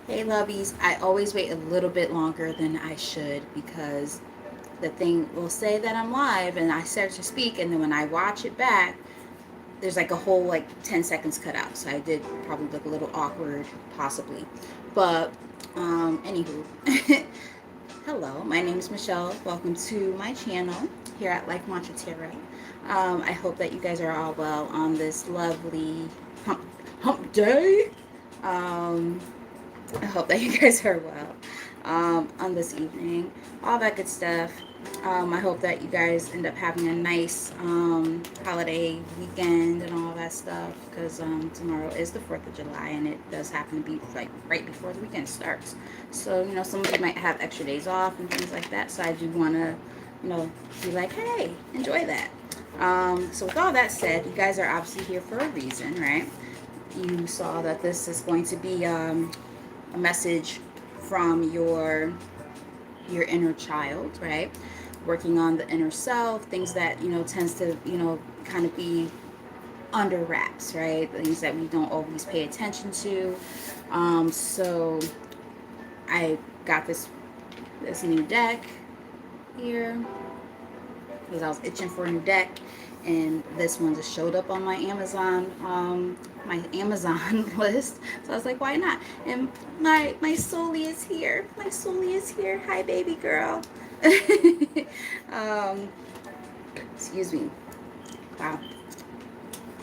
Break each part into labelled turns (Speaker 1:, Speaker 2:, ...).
Speaker 1: Hey lovies, I always wait a little bit longer than I should because the thing will say that I'm live and I start to speak, and then when I watch it back, there's like a whole like 10 seconds cut out. So I did probably look a little awkward, possibly. But, anywho, hello, my name is Michelle. Welcome to my channel here at Life Mantra Tarot. I hope that you guys are all well on this lovely hump day. Um, I hope that you guys are well on this evening. All that good stuff. I hope that you guys end up having a nice holiday weekend and all that stuff because tomorrow is the 4th of July and it does happen to be like right before the weekend starts. So, some of you might have extra days off and things like that. So I do want to, be like, hey, enjoy that. So with all that said, you guys are obviously here for a reason, right? You saw that this is going to be a message from your inner child, right? Working on the inner self, things that tends to kind of be under wraps, right? Things that we don't always pay attention to. So I got this new deck here because I was itching for a new deck, and this one just showed up on my Amazon list. So I was like, why not? And my Soli is here. My Soli is here. Hi, baby girl. um, excuse me. Wow.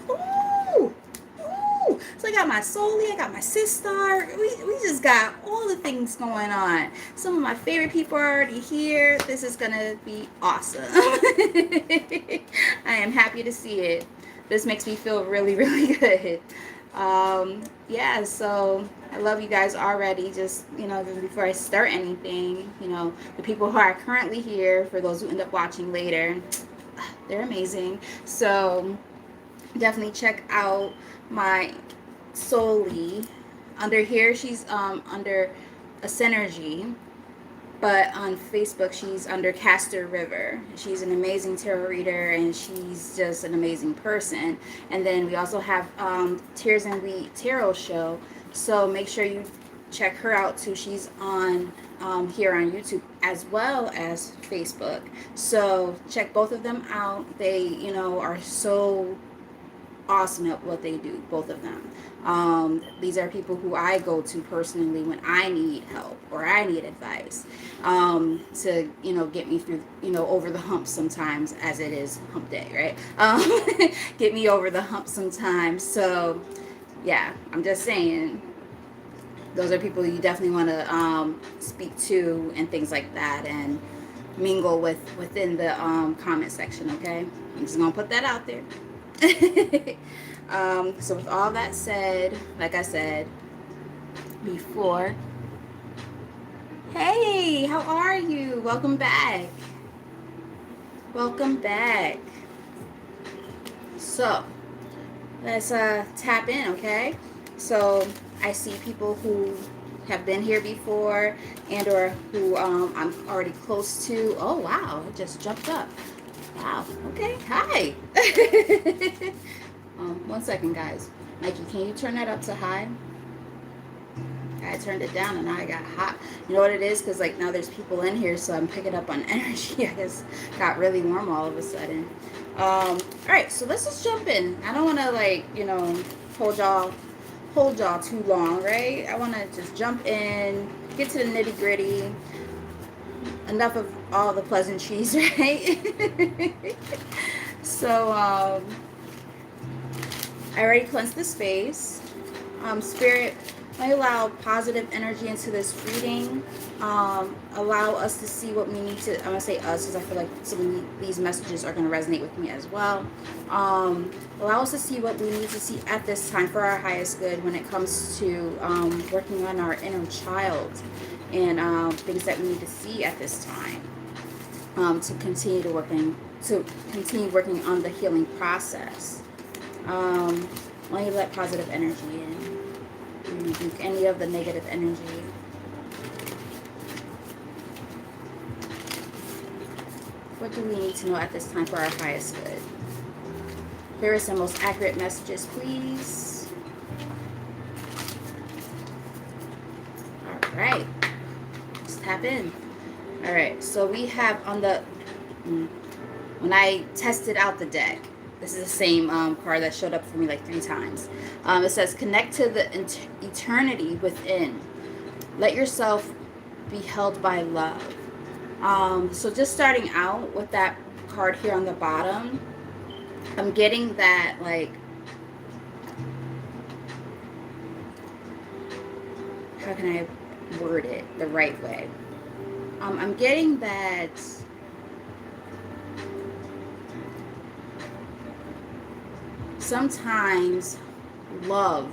Speaker 1: Ooh, ooh. So I got my Soli, I got my sister. We just got all the things going on. Some of my favorite people are already here. This is gonna be awesome. I am happy to see it. This makes me feel really, really good. Yeah, so I love you guys already. Just, before I start anything, the people who are currently here, for those who end up watching later, they're amazing. So definitely check out my Soli. Under here, she's under a Synergy, but on Facebook, she's under Castor River. She's an amazing tarot reader, and she's just an amazing person. And then we also have Tears and Wheat Tarot Show. So make sure you check her out too. She's on here on YouTube as well as Facebook. So check both of them out. They, are so awesome at what they do, both of them. These are people who I go to personally when I need help or I need advice, to get me through, over the hump sometimes, as it is hump day, right? Get me over the hump sometimes. So yeah, I'm just saying, those are people you definitely want to speak to and things like that, and mingle within the comment section. Okay, I'm just gonna put that out there. So with all that said, like I said before, hey, how are you? Welcome back. Welcome back. So let's tap in, okay? So I see people who have been here before and or who I'm already close to. Oh wow, it just jumped up. Wow. Okay. Hi. 1 second, guys. Mikey, can you turn that up to high? I turned it down and now I got hot. You know what it is? Because like now there's people in here, so I'm picking up on energy. I guess got really warm all of a sudden. All right, so let's just jump in. I don't want to hold y'all too long, right? I want to just jump in, get to the nitty gritty. Enough of all the pleasantries, right? So I already cleansed the space. Spirit, may allow positive energy into this reading. Allow us to see what we need to. I'm gonna say us because I feel like some of these messages are gonna resonate with me as well. Allow us to see what we need to see at this time for our highest good when it comes to working on our inner child and things that we need to see at this time, to continue working on the healing process. When you let positive energy in, rebuke any of the negative energy. What do we need to know at this time for our highest good? Clearest and most accurate messages, please. Right. Just tap in. All right. So we have on the when I tested out the deck, this is the same card that showed up for me like 3 times. It says, connect to the eternity within. Let yourself be held by love. So just starting out with that card here on the bottom, I'm getting that, like, how can I word it the right way? I'm getting that sometimes love,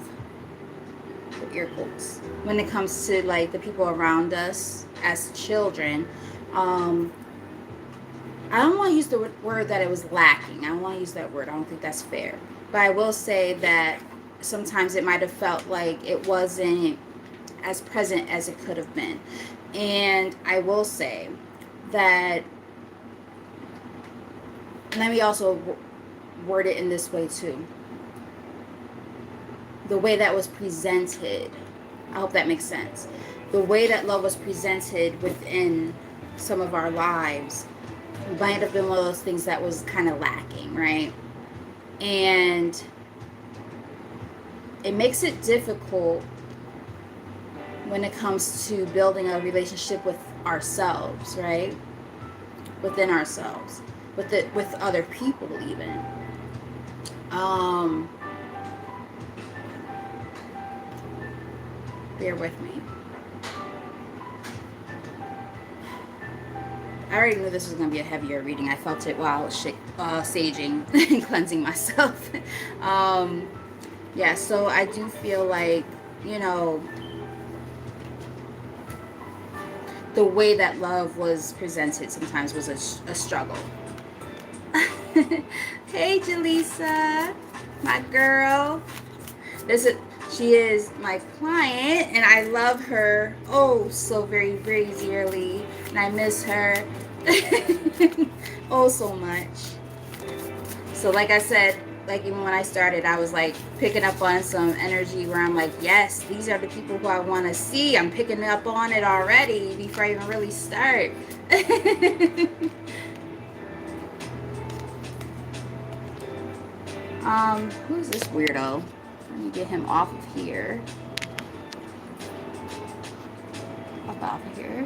Speaker 1: with ear quotes, when it comes to like the people around us as children, I don't want to use the word that it was lacking. I don't want to use that word. I don't think that's fair. But I will say that sometimes it might have felt like it wasn't as present as it could have been. And I will say that, let me also word it in this way too. The way that was presented, I hope that makes sense. The way that love was presented within some of our lives might have been one of those things that was kind of lacking, right? And it makes it difficult when it comes to building a relationship with ourselves, right? Within ourselves, with other people even. Bear with me. I already knew this was going to be a heavier reading. I felt it while I was saging and cleansing myself. Yeah, so I do feel like, you know, the way that love was presented sometimes was a struggle. Hey, Jaleesa, my girl. She is my client, and I love her oh so very, very dearly, and I miss her oh so much. So like I said, like even when I started, I was like picking up on some energy where I'm like, yes, these are the people who I want to see. I'm picking up on it already before I even really start. Who's this weirdo? Let me get him off of here. Up off of here.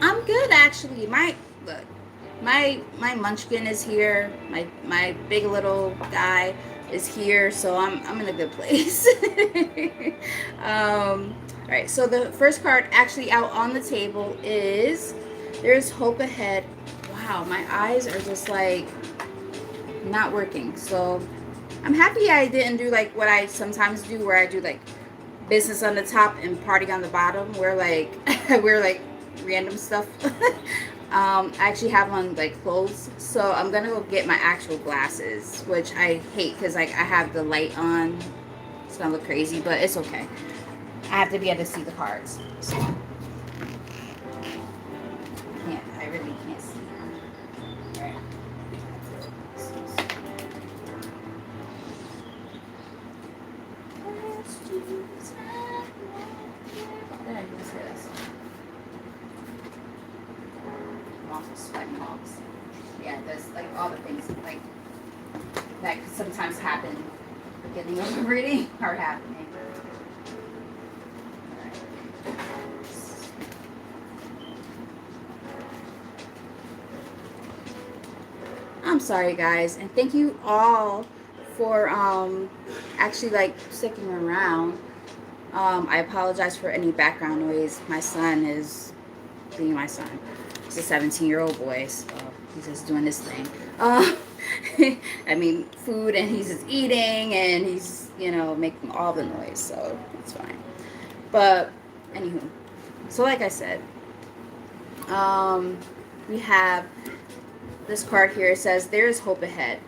Speaker 1: I'm good, actually. My munchkin is here. My big little guy is here, so I'm in a good place. All right. So the first card actually out on the table is There's Hope Ahead. Wow, my eyes are just like not working. So I'm happy I didn't do like what I sometimes do, where I do like business on the top and party on the bottom, where like we're like random stuff. I actually have on like clothes, so I'm gonna go get my actual glasses, which I hate because like I have the light on. It's gonna look crazy, but it's okay. I have to be able to see the cards. So I really can't see. All right. Yeah, there's like all the things like that could sometimes happen beginning of the reading are happening. I'm sorry guys, and thank you all for actually like sticking around. I apologize for any background noise. My son is being my son. He's a 17-year-old boy, so he's just doing his thing. I mean, food, and he's just eating, and he's, you know, making all the noise, so it's fine. But, anywho, so like I said, we have this card here. It says, there is hope ahead.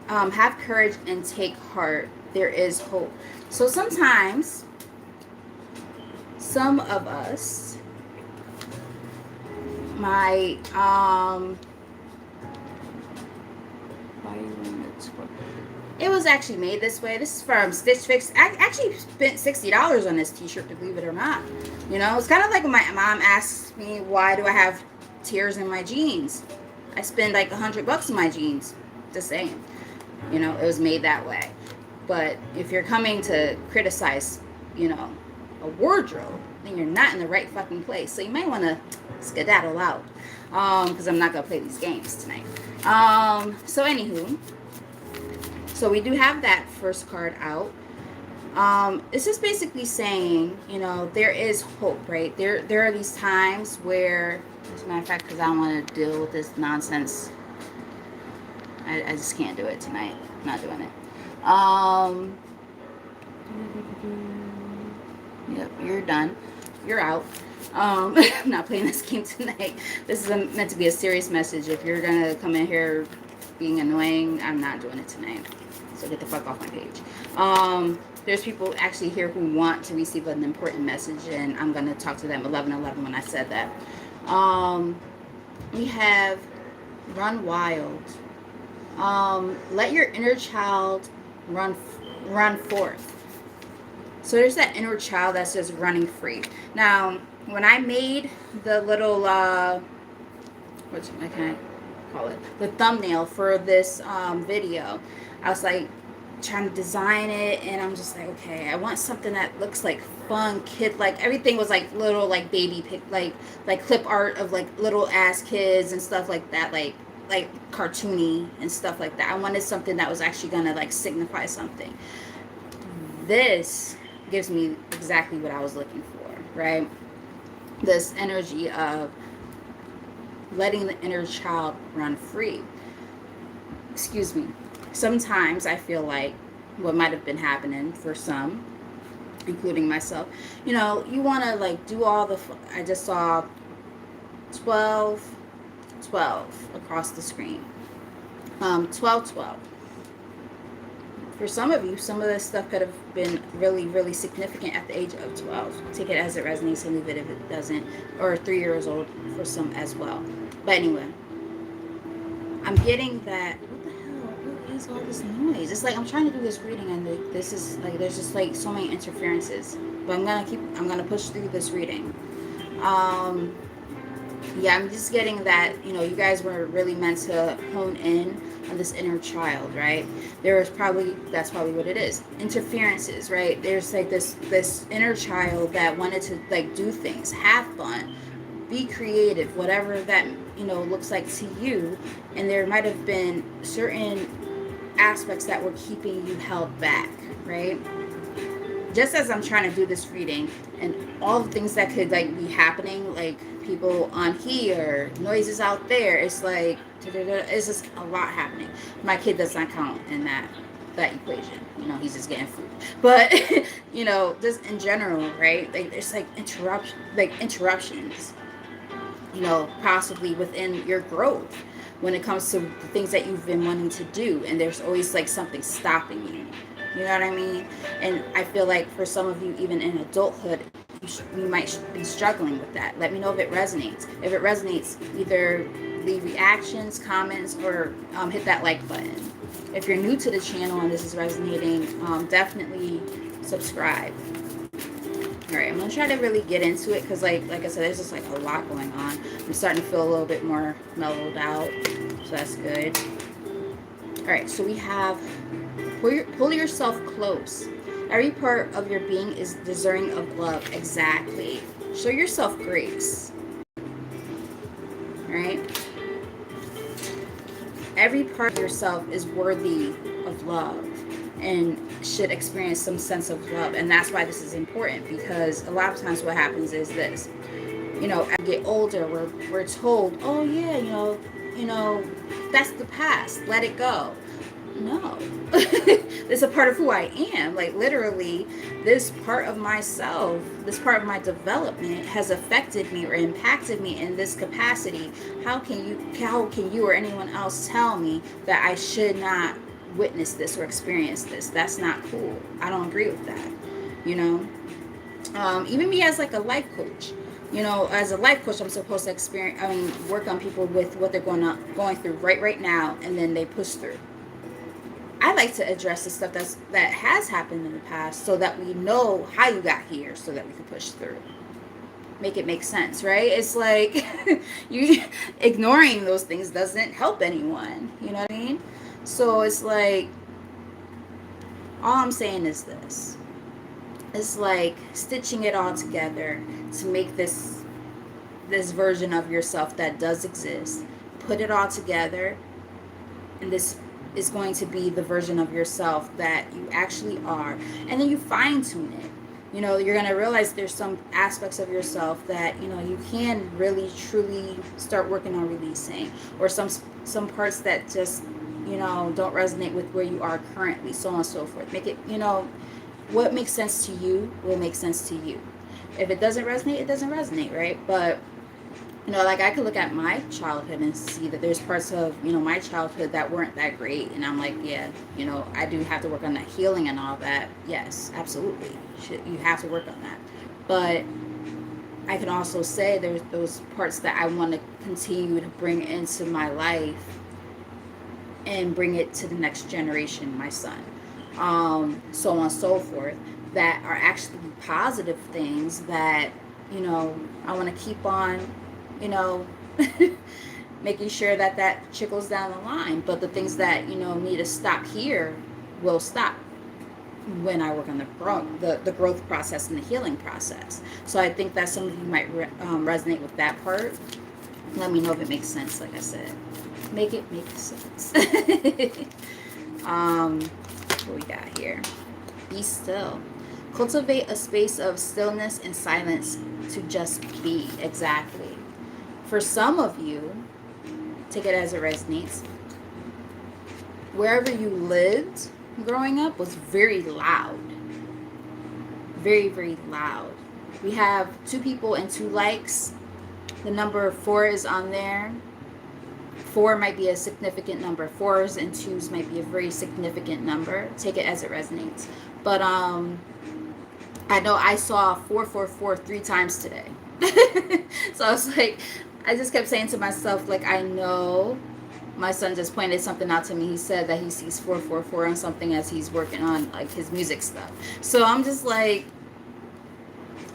Speaker 1: Have courage and take heart. There is hope. So sometimes, some of us might, hold It was actually made this way. This is from Stitch Fix. I actually spent $60 on this t-shirt, to believe it or not. You know, it's kind of like when my mom asks me, why do I have tears in my jeans? I spend like $100 in my jeans. The same. You know, it was made that way. But if you're coming to criticize, you know, a wardrobe, then you're not in the right fucking place. So you might want to skedaddle out. Because I'm not going to play these games tonight. So anywho, so we do have that first card out. This is basically saying, you know, there is hope, right? There are these times where, as a matter of fact, because I don't want to deal with this nonsense, I just can't do it tonight. I'm not doing it. Yep, you're done. You're out. I'm not playing this game tonight. This is meant to be a serious message. If you're gonna come in here being annoying, I'm not doing it tonight. So get the fuck off my page. There's people actually here who want to receive an important message, and I'm gonna talk to them 11:11 when I said that. We have run wild. Let your inner child run forth. So there's that inner child that's just running free. Now, when I made the little what can I call it? The thumbnail for this video, I was like trying to design it, and I'm just like, okay, I want something that looks like fun, kid, like everything was like little like baby pic, like clip art of like little ass kids and stuff like that, like cartoony and stuff like that. I wanted something that was actually gonna like signify something. This gives me exactly what I was looking for, right? This energy of letting the inner child run free. Excuse me. Sometimes I feel like what might have been happening for some, including myself, you know, you want to like do all the, I just saw 12 across the screen. 12. For some of you, some of this stuff could have been really, really significant at the age of 12. Take it as it resonates and leave it if it doesn't. Or 3 years old for some as well. But anyway, I'm getting that. What the hell? What is all this noise? It's like I'm trying to do this reading, and this is like there's just like so many interferences. But I'm gonna push through this reading. Yeah, I'm just getting that, you know, you guys were really meant to hone in on this inner child, right? That's probably what it is. Interferences, right? There's like this inner child that wanted to like do things, have fun, be creative, whatever that, you know, looks like to you. And there might have been certain aspects that were keeping you held back, right? Just as I'm trying to do this reading, and all the things that could like be happening, like people on here, noises out there, it's like it's just a lot happening. My kid does not count in that equation. You know, he's just getting food. But you know, just in general, right? Like there's like interruptions. You know, possibly within your growth when it comes to the things that you've been wanting to do, and there's always like something stopping you. You know what I mean? And I feel like for some of you, even in adulthood, you might be struggling with that. Let me know if it resonates. If it resonates, either leave reactions, comments, or hit that like button. If you're new to the channel and this is resonating, definitely subscribe. All right, I'm gonna try to really get into it because, like I said, there's just like a lot going on. I'm starting to feel a little bit more mellowed out, so that's good. All right, so we have pull yourself close. Every part of your being is deserving of love. Exactly. Show yourself grace. All right. Every part of yourself is worthy of love and should experience some sense of love. And that's why this is important, because a lot of times what happens is this. You know, as we get older, we're told, oh yeah, you know, that's the past. Let it go. No. It's a part of who I am. Like literally, this part of myself, this part of my development has affected me or impacted me in this capacity. How can you or anyone else tell me that I should not witness this or experience this? That's not cool. I don't agree with that. You know, even me as like a life coach. You know, as a life coach, I'm supposed to work on people with what they're going through right now, and then they push through. I like to address the stuff that has happened in the past so that we know how you got here so that we can push through. Make it make sense, right? It's like you ignoring those things doesn't help anyone. You know what I mean? So it's like all I'm saying is this. It's like stitching it all together to make this version of yourself that does exist. Put it all together, and this is going to be the version of yourself that you actually are. And then you fine tune it. You're going to realize there's some aspects of yourself that you can really truly start working on releasing, or some parts that just don't resonate with where you are currently, so on and so forth. Make it, what makes sense to you will make sense to you. If it doesn't resonate, it doesn't resonate, right? But like I could look at my childhood and see that there's parts of my childhood that weren't that great, and I'm like, yeah, I do have to work on that healing and all that. Yes, absolutely, you have to work on that. But I can also say there's those parts that I want to continue to bring into my life and bring it to the next generation, my son, so on and so forth, that are actually positive things that I want to keep on making sure that trickles down the line. But the things that need to stop here will stop when I work on the growth process and the healing process. So I think that some of you might resonate with that part. Let me know if it makes sense. Like I said, make it make sense. What we got here? Be still. Cultivate a space of stillness and silence to just be. Exactly. For some of you, take it as it resonates, wherever you lived growing up was very loud. Very, very loud. We have 2 people and 2 likes. The number 4 is on there. 4 might be a significant number. 4s and 2s might be a very significant number. Take it as it resonates. But I know I saw 444 3 times today. So I was like, I just kept saying to myself, like, I know my son just pointed something out to me. He said that he sees 444 on something as he's working on like his music stuff. So I'm just like,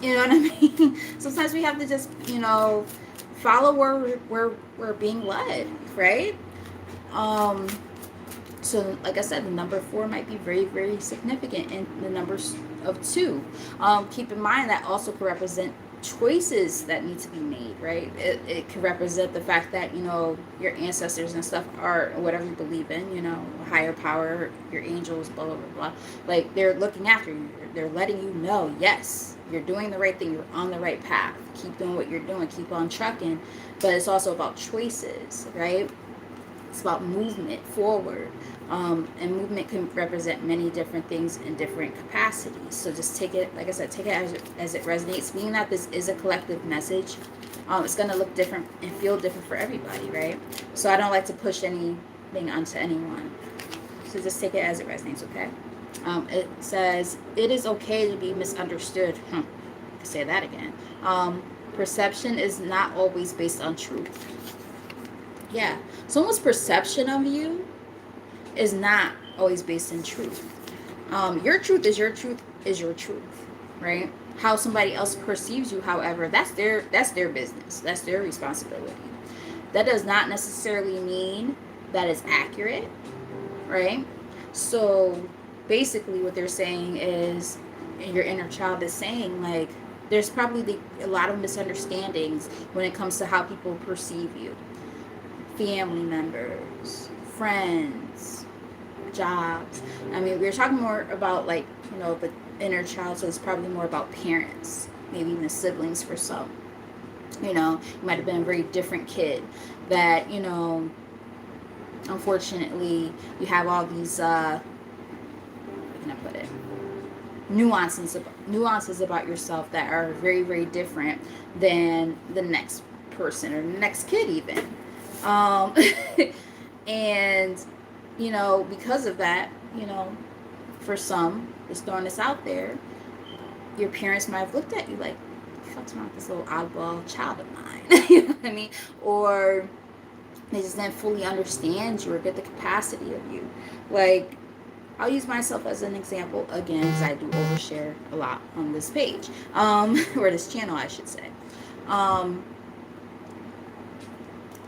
Speaker 1: you know what I mean? Sometimes we have to just, follow where we're being led, right? So like I said, the number 4 might be very, very significant, and the numbers of 2. Keep in mind that also could represent choices that need to be made, right? It could represent the fact that your ancestors and stuff, are whatever you believe in, higher power, your angels, blah blah blah blah, like they're looking after you. They're letting you know, yes, you're doing the right thing, you're on the right path, keep doing what you're doing, keep on trucking. But it's also about choices, right? It's about movement forward. And movement can represent many different things in different capacities. So just take it, like I said, take it as it resonates. Being that this is a collective message, it's going to look different and feel different for everybody, right? So I don't like to push anything onto anyone. So just take it as it resonates, okay? It says, it is okay to be misunderstood. I can say that again. Perception is not always based on truth. Yeah. Someone's perception of you is not always based in truth. Your truth is your truth is your truth, right? How somebody else perceives you, however, that's their business. That's their responsibility. That does not necessarily mean that it's accurate, right? So basically what they're saying is, your inner child is saying, like, there's probably a lot of misunderstandings when it comes to how people perceive you. Family members, friends, jobs. I mean, we're talking more about, like, the inner child, so it's probably more about parents, maybe even siblings for some. You might have been a very different kid that, unfortunately, you have all these, how can I put it? Nuances about yourself that are very, very different than the next person or the next kid even. And because of that, for some, just throwing this out there, your parents might have looked at you like, what's wrong with this little oddball child of mine? You know what I mean? Or they just didn't fully understand you or get the capacity of you. Like, I'll use myself as an example again, because I do overshare a lot on this page, or this channel, I should say. Um,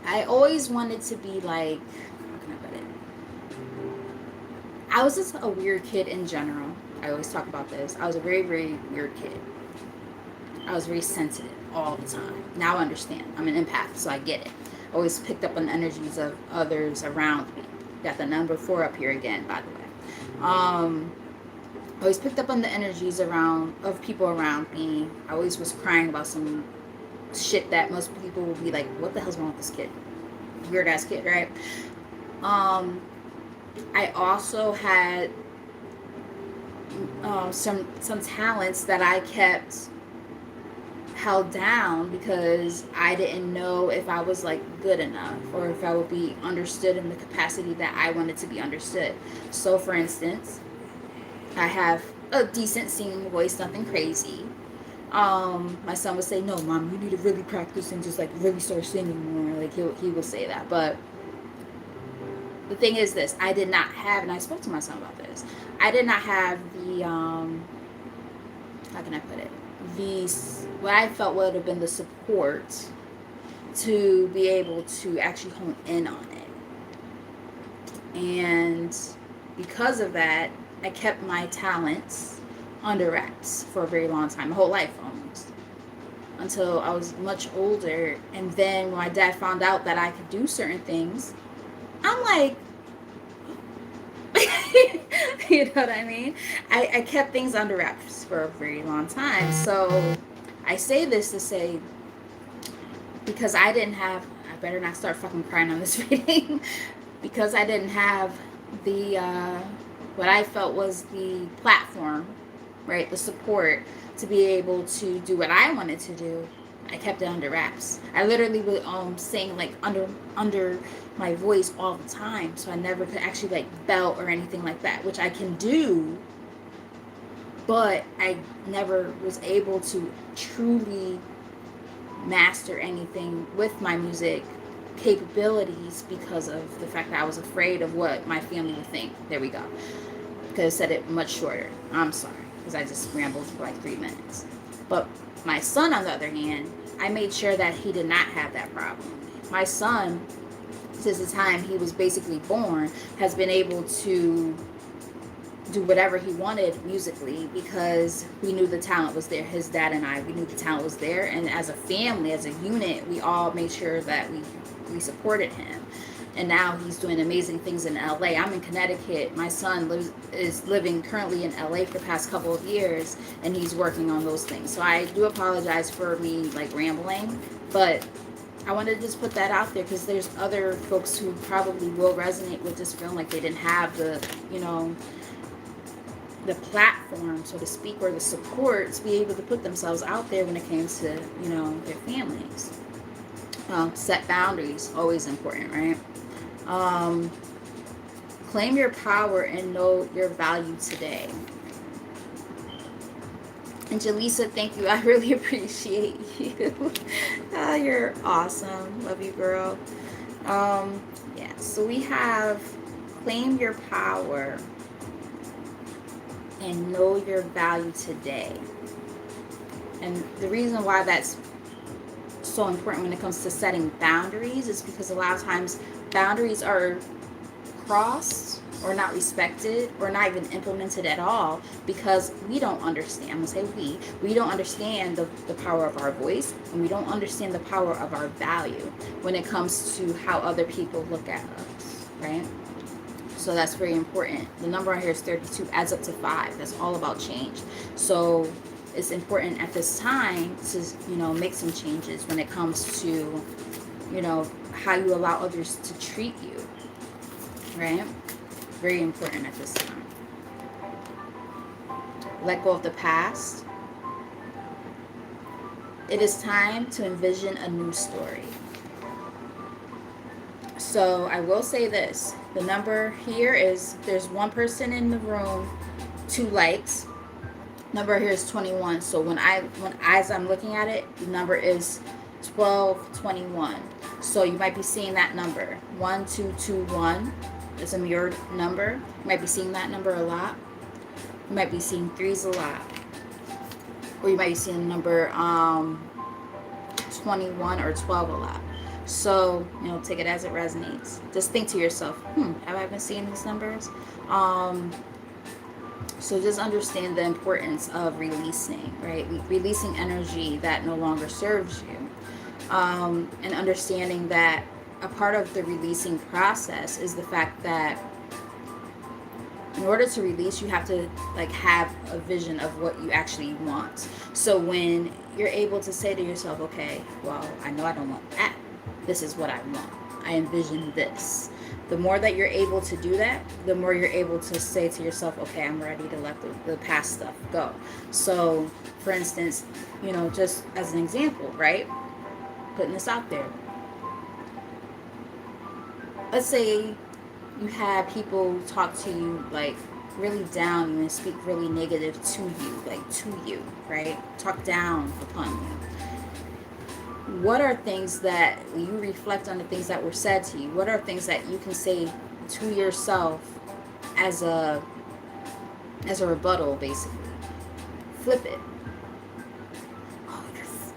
Speaker 1: I always wanted to be like, how can I put it? I was just a weird kid in general. I always talk about this. I was a very, very weird kid. I was very sensitive all the time. Now I understand. I'm an empath, so I get it. I always picked up on the energies of others around me. Got the number 4 up here again, by the way. I always picked up on the energies around of people around me. I always was crying about some shit that most people will be like, "What the hell's wrong with this kid? Weird ass kid, right?" I also had some talents that I kept held down because I didn't know if I was like good enough or if I would be understood in the capacity that I wanted to be understood. So for instance, I have a decent singing voice, nothing crazy. My son would say, "No, mom, you need to really practice and just like really start singing more." Like he will say that. But the thing is this, I did not have, and I spoke to my son about this, I did not have the how can I put it, the what I felt would have been the support to be able to actually hone in on it. And because of that, I kept my talents under wraps for a very long time, my whole life almost, until I was much older. And then when my dad found out that I could do certain things, I'm like, you know what I mean? I kept things under wraps for a very long time. So I say this to say, because I didn't have, I better not start fucking crying on this reading, because I didn't have the, what I felt was the platform, right? The support to be able to do what I wanted to do. I kept it under wraps. I literally would sing like under my voice all the time, so I never could actually like belt or anything like that, which I can do, but I never was able to truly master anything with my music capabilities because of the fact that I was afraid of what my family would think. There we go. Could have said it much shorter. I'm sorry, because I just rambled for like 3 minutes. But my son, on the other hand, I made sure that he did not have that problem. My son, since the time he was basically born, has been able to do whatever he wanted musically because we knew the talent was there. His dad and I, we knew the talent was there. And as a family, as a unit, we all made sure that we supported him. And now he's doing amazing things in LA. I'm in Connecticut. My son is living currently in LA for the past couple of years, and he's working on those things. So I do apologize for me like rambling, but I wanted to just put that out there because there's other folks who probably will resonate with this film, like they didn't have the, you know, the platform, so to speak, or the support to be able to put themselves out there when it came to, you know, their families. Set boundaries, always important, right? Claim your power and know your value today. And Jaleesa, thank you. I really appreciate you. You're awesome. Love you, girl. Yeah, so we have claim your power and know your value today. And the reason why that's so important when it comes to setting boundaries is because a lot of times boundaries are crossed or not respected or not even implemented at all because we don't understand. I'm going to say we don't understand the power of our voice, and we don't understand the power of our value when it comes to how other people look at us, right? So that's very important. The number on here is 32, adds up to 5. That's all about change. So it's important at this time to, you know, make some changes when it comes to, you know, how you allow others to treat you, right? Very important at this time. Let go of the past. It is time to envision a new story. So I will say this. The number here is, there's one person in the room, 2 likes. Number here is 21. So as I'm looking at it, the number is 1221. So you might be seeing that number 1221. It's a mirrored number. You might be seeing that number a lot. You might be seeing threes a lot. Or you might be seeing the number 21 or 12 a lot. So, take it as it resonates. Just think to yourself, have I been seeing these numbers? So just understand the importance of releasing, right? Releasing energy that no longer serves you. And understanding that a part of the releasing process is the fact that in order to release, you have to have a vision of what you actually want. So when you're able to say to yourself, okay, well, I know I don't want that. This is what I want. I envision this. The more that you're able to do that, the more you're able to say to yourself, okay, I'm ready to let the past stuff go. So, for instance, just as an example, right? Putting this out there. Let's say you have people talk to you really down and speak really negative to you, right? Talk down upon you. What are things that, when you reflect on the things that were said to you, what are things that you can say to yourself as a rebuttal, basically? Flip it. Oh,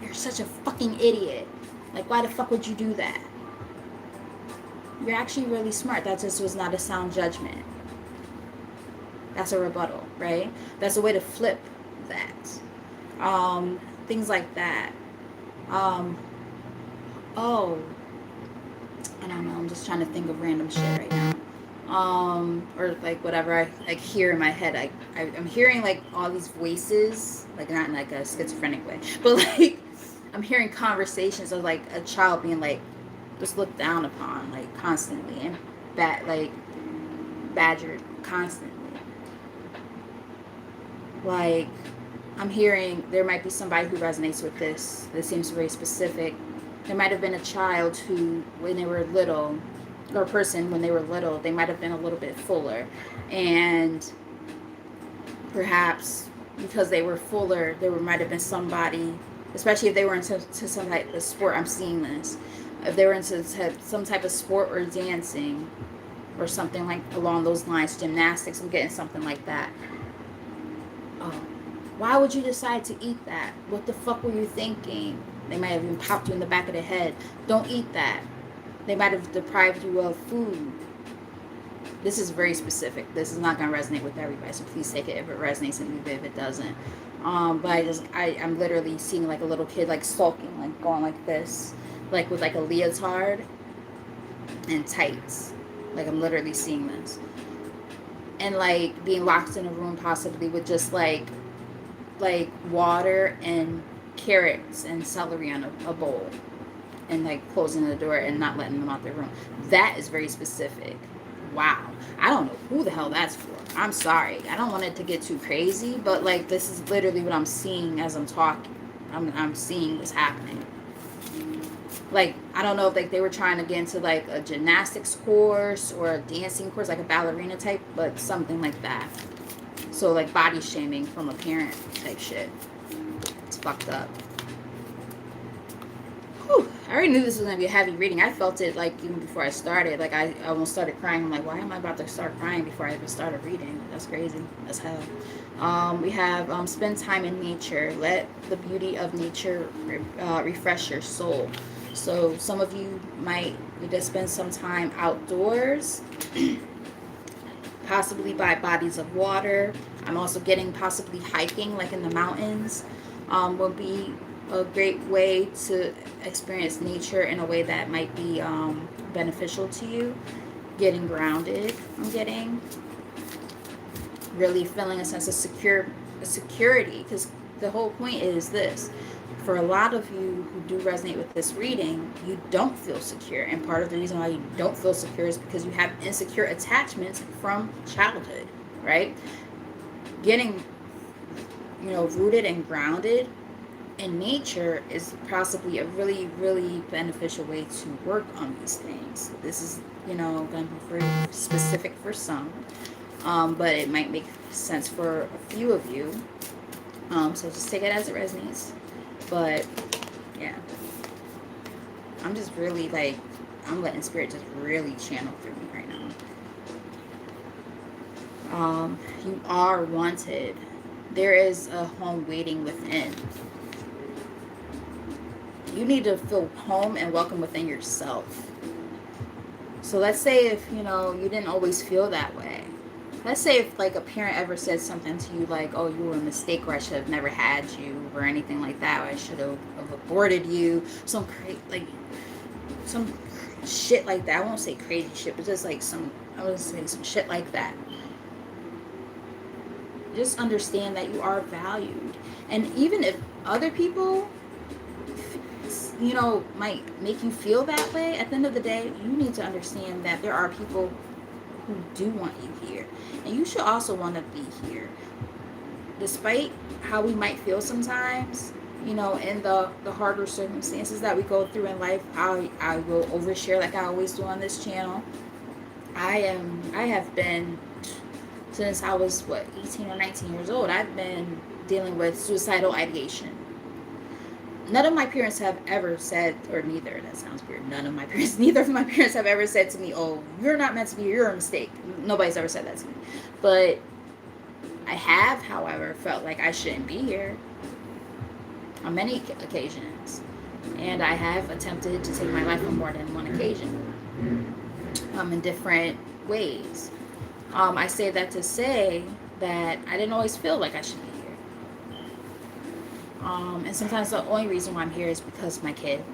Speaker 1: you're such a fucking idiot. Why the fuck would you do that? You're actually really smart. That just was not a sound judgment. That's a rebuttal, right? That's a way to flip that. Things like that. Oh, I don't know. I'm just trying to think of random shit right now. Or whatever I hear in my head. I'm hearing all these voices, not in a schizophrenic way, but I'm hearing conversations of a child being just looked down upon constantly and badgered constantly. I'm hearing there might be somebody who resonates with this. This seems very specific. There might have been a child who, when they were little, or a person when they were little, they might have been a little bit fuller. And perhaps because they were fuller, there might have been somebody, especially if they were into some type of sport, I'm seeing this. If they were into some type of sport or dancing or something along those lines, gymnastics, I'm getting something like that. Why would you decide to eat that? What the fuck were you thinking? They might have even popped you in the back of the head. Don't eat that. They might have deprived you of food. This is very specific. This is not going to resonate with everybody, so please take it if it resonates and leave it if it doesn't. But I'm literally seeing a little kid sulking, going like this, with a leotard and tights. I'm literally seeing this. And being locked in a room possibly with just water and carrots and celery on a bowl, and closing the door and not letting them out their room. That is very specific. Wow. I don't know who the hell that's for. I'm sorry. I don't want it to get too crazy, but this is literally what I'm seeing as I'm talking. I'm seeing this happening. I don't know if they were trying to get into a gymnastics course or a dancing course, a ballerina type, but something like that. So body shaming from a parent type shit. It's fucked up. Whew. I already knew this was going to be a heavy reading. I felt it even before I started. I almost started crying. I'm why am I about to start crying before I even started reading? That's crazy. That's hell. We have spend time in nature. Let the beauty of nature refresh your soul. So some of you might need to spend some time outdoors, possibly by bodies of water. I'm also getting possibly hiking in the mountains will be a great way to experience nature in a way that might be beneficial to you. Getting grounded, I'm getting. Really feeling a sense of security, because the whole point is this. For a lot of you who do resonate with this reading, you don't feel secure. And part of the reason why you don't feel secure is because you have insecure attachments from childhood, right? Getting, rooted and grounded in nature is possibly a really, really beneficial way to work on these things. This is, going to be very specific for some, but it might make sense for a few of you. So just take it as it resonates. But yeah, I'm just really I'm letting spirit just really channel through me right now. You are wanted. There is a home waiting within. You need to feel home and welcome within yourself. So let's say if, you didn't always feel that way. Let's say if like a parent ever said something to you like, oh, you were a mistake, or I should have never had you, or anything like that, or I should have aborted you, some shit like that. I won't say crazy shit, but just like I would say some shit like that. Just understand that you are valued. And even if other people, might make you feel that way, at the end of the day, you need to understand that there are people who do want you here. And you should also want to be here. Despite how we might feel sometimes, in the harder circumstances that we go through in life, I will overshare like I always do on this channel. I have been, since I was 18 or 19 years old, I've been dealing with suicidal ideation. None of my parents have ever said, or neither, that sounds weird, neither of my parents have ever said to me, oh, you're not meant to be here, you're a mistake. Nobody's ever said that to me. But I have, however, felt like I shouldn't be here on many occasions. And I have attempted to take my life on more than one occasion, in different ways. I say that to say that I didn't always feel like I should be here. And sometimes the only reason why I'm here is because of my kid.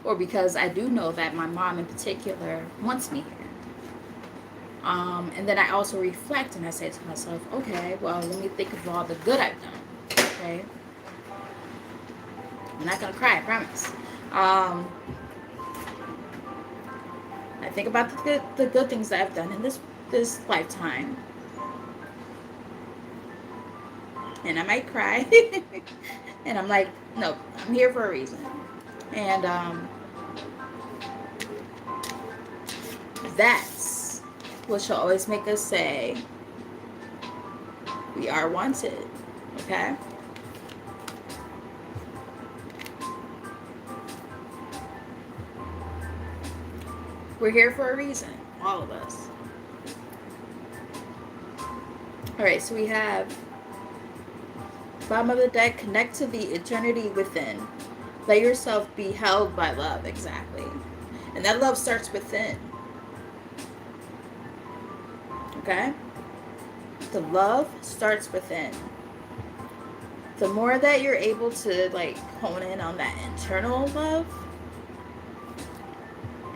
Speaker 1: Or because I do know that my mom in particular wants me here. And then I also reflect and I say to myself, okay, well, let me think of all the good I've done. Okay? I'm not going to cry, I promise. I think about the good things that I've done in this lifetime. And I might cry. And I'm like, no, I'm here for a reason. And that's what shall always make us say, we are wanted. Okay? We're here for a reason, all of us. Alright, so we have bottom of the deck, connect to the eternity within. Let yourself be held by love, exactly. And that love starts within. Okay? The love starts within. The more that you're able to hone in on that internal love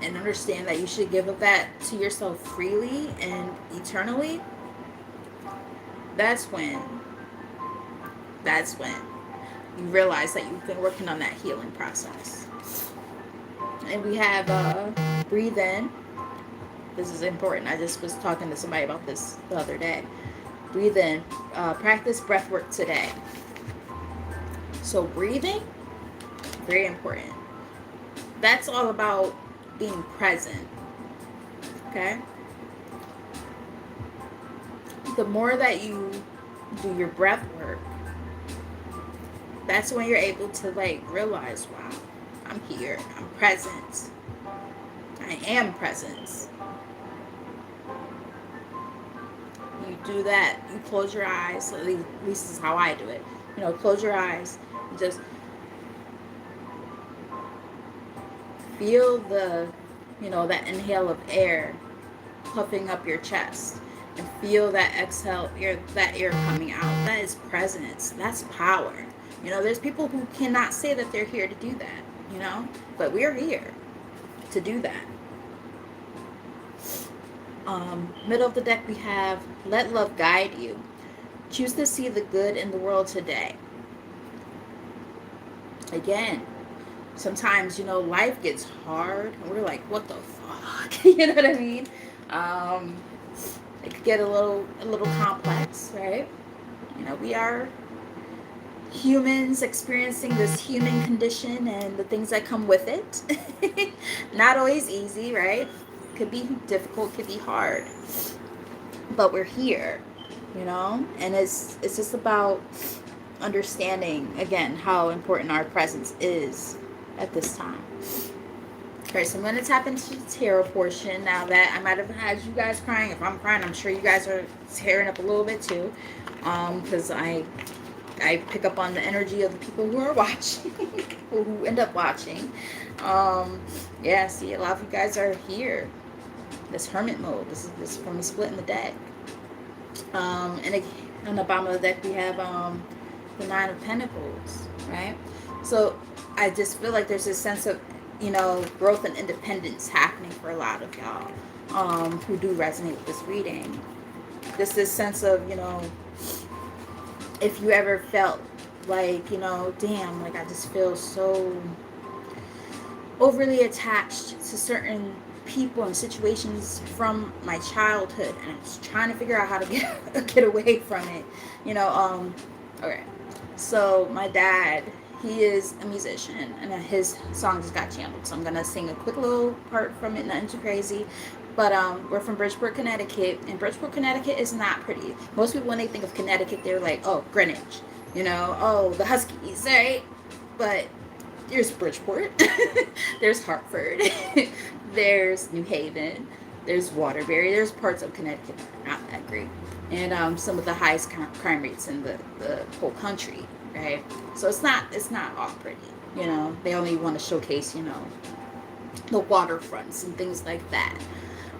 Speaker 1: and understand that you should give of that to yourself freely and eternally, that's when you realize that you've been working on that healing process. And we have breathe in. This is important. I just was talking to somebody about this the other day. Breathe in. Practice breath work today. So breathing, very important. That's all about being present. Okay? The more that you do your breath work, that's when you're able to realize, wow, I'm here, I'm present, I am present. You do that, you close your eyes, at least this is how I do it. Close your eyes, just feel that inhale of air puffing up your chest, and feel that exhale, that air coming out. That is presence, that's power. There's people who cannot say that they're here to do that, but we're here to do that. Middle of the deck, we have let love guide you. Choose to see the good in the world today. Again, sometimes, life gets hard and we're like, what the fuck? You know what I mean? It could get a little complex, right? We are humans experiencing this human condition and the things that come with it. Not always easy, right? Could be difficult, could be hard. But we're here, and it's just about understanding, again, how important our presence is at this time. Alright, so I'm going to tap into the tarot portion now that I might have had you guys crying. If I'm crying, I'm sure you guys are tearing up a little bit too. Because I pick up on the energy of the people who are watching, or who end up watching. Yeah, see, a lot of you guys are here. This hermit mode. This is from the split in the deck. And again, on the bottom of the deck we have the Nine of Pentacles, right? So I just feel like there's this sense of, you know, growth and independence happening for a lot of y'all who do resonate with this reading. This sense of, you know, if you ever felt like, you know, damn, like I just feel so overly attached to certain people and situations from my childhood, and I'm just trying to figure out how to get away from it, you know. Okay, so my dad, he is a musician, and his song just got channeled, so I'm gonna sing a quick little part from it, nothing too crazy. But we're from Bridgeport, Connecticut, and Bridgeport, Connecticut is not pretty. Most people, when they think of Connecticut, they're like, oh, Greenwich, you know, oh, the Huskies, right? But there's Bridgeport, there's Hartford, there's New Haven, there's Waterbury, there's parts of Connecticut that are not that great, and some of the highest crime rates in the whole country, right? So it's not all pretty, you know. They only want to showcase, you know, the waterfronts and things like that.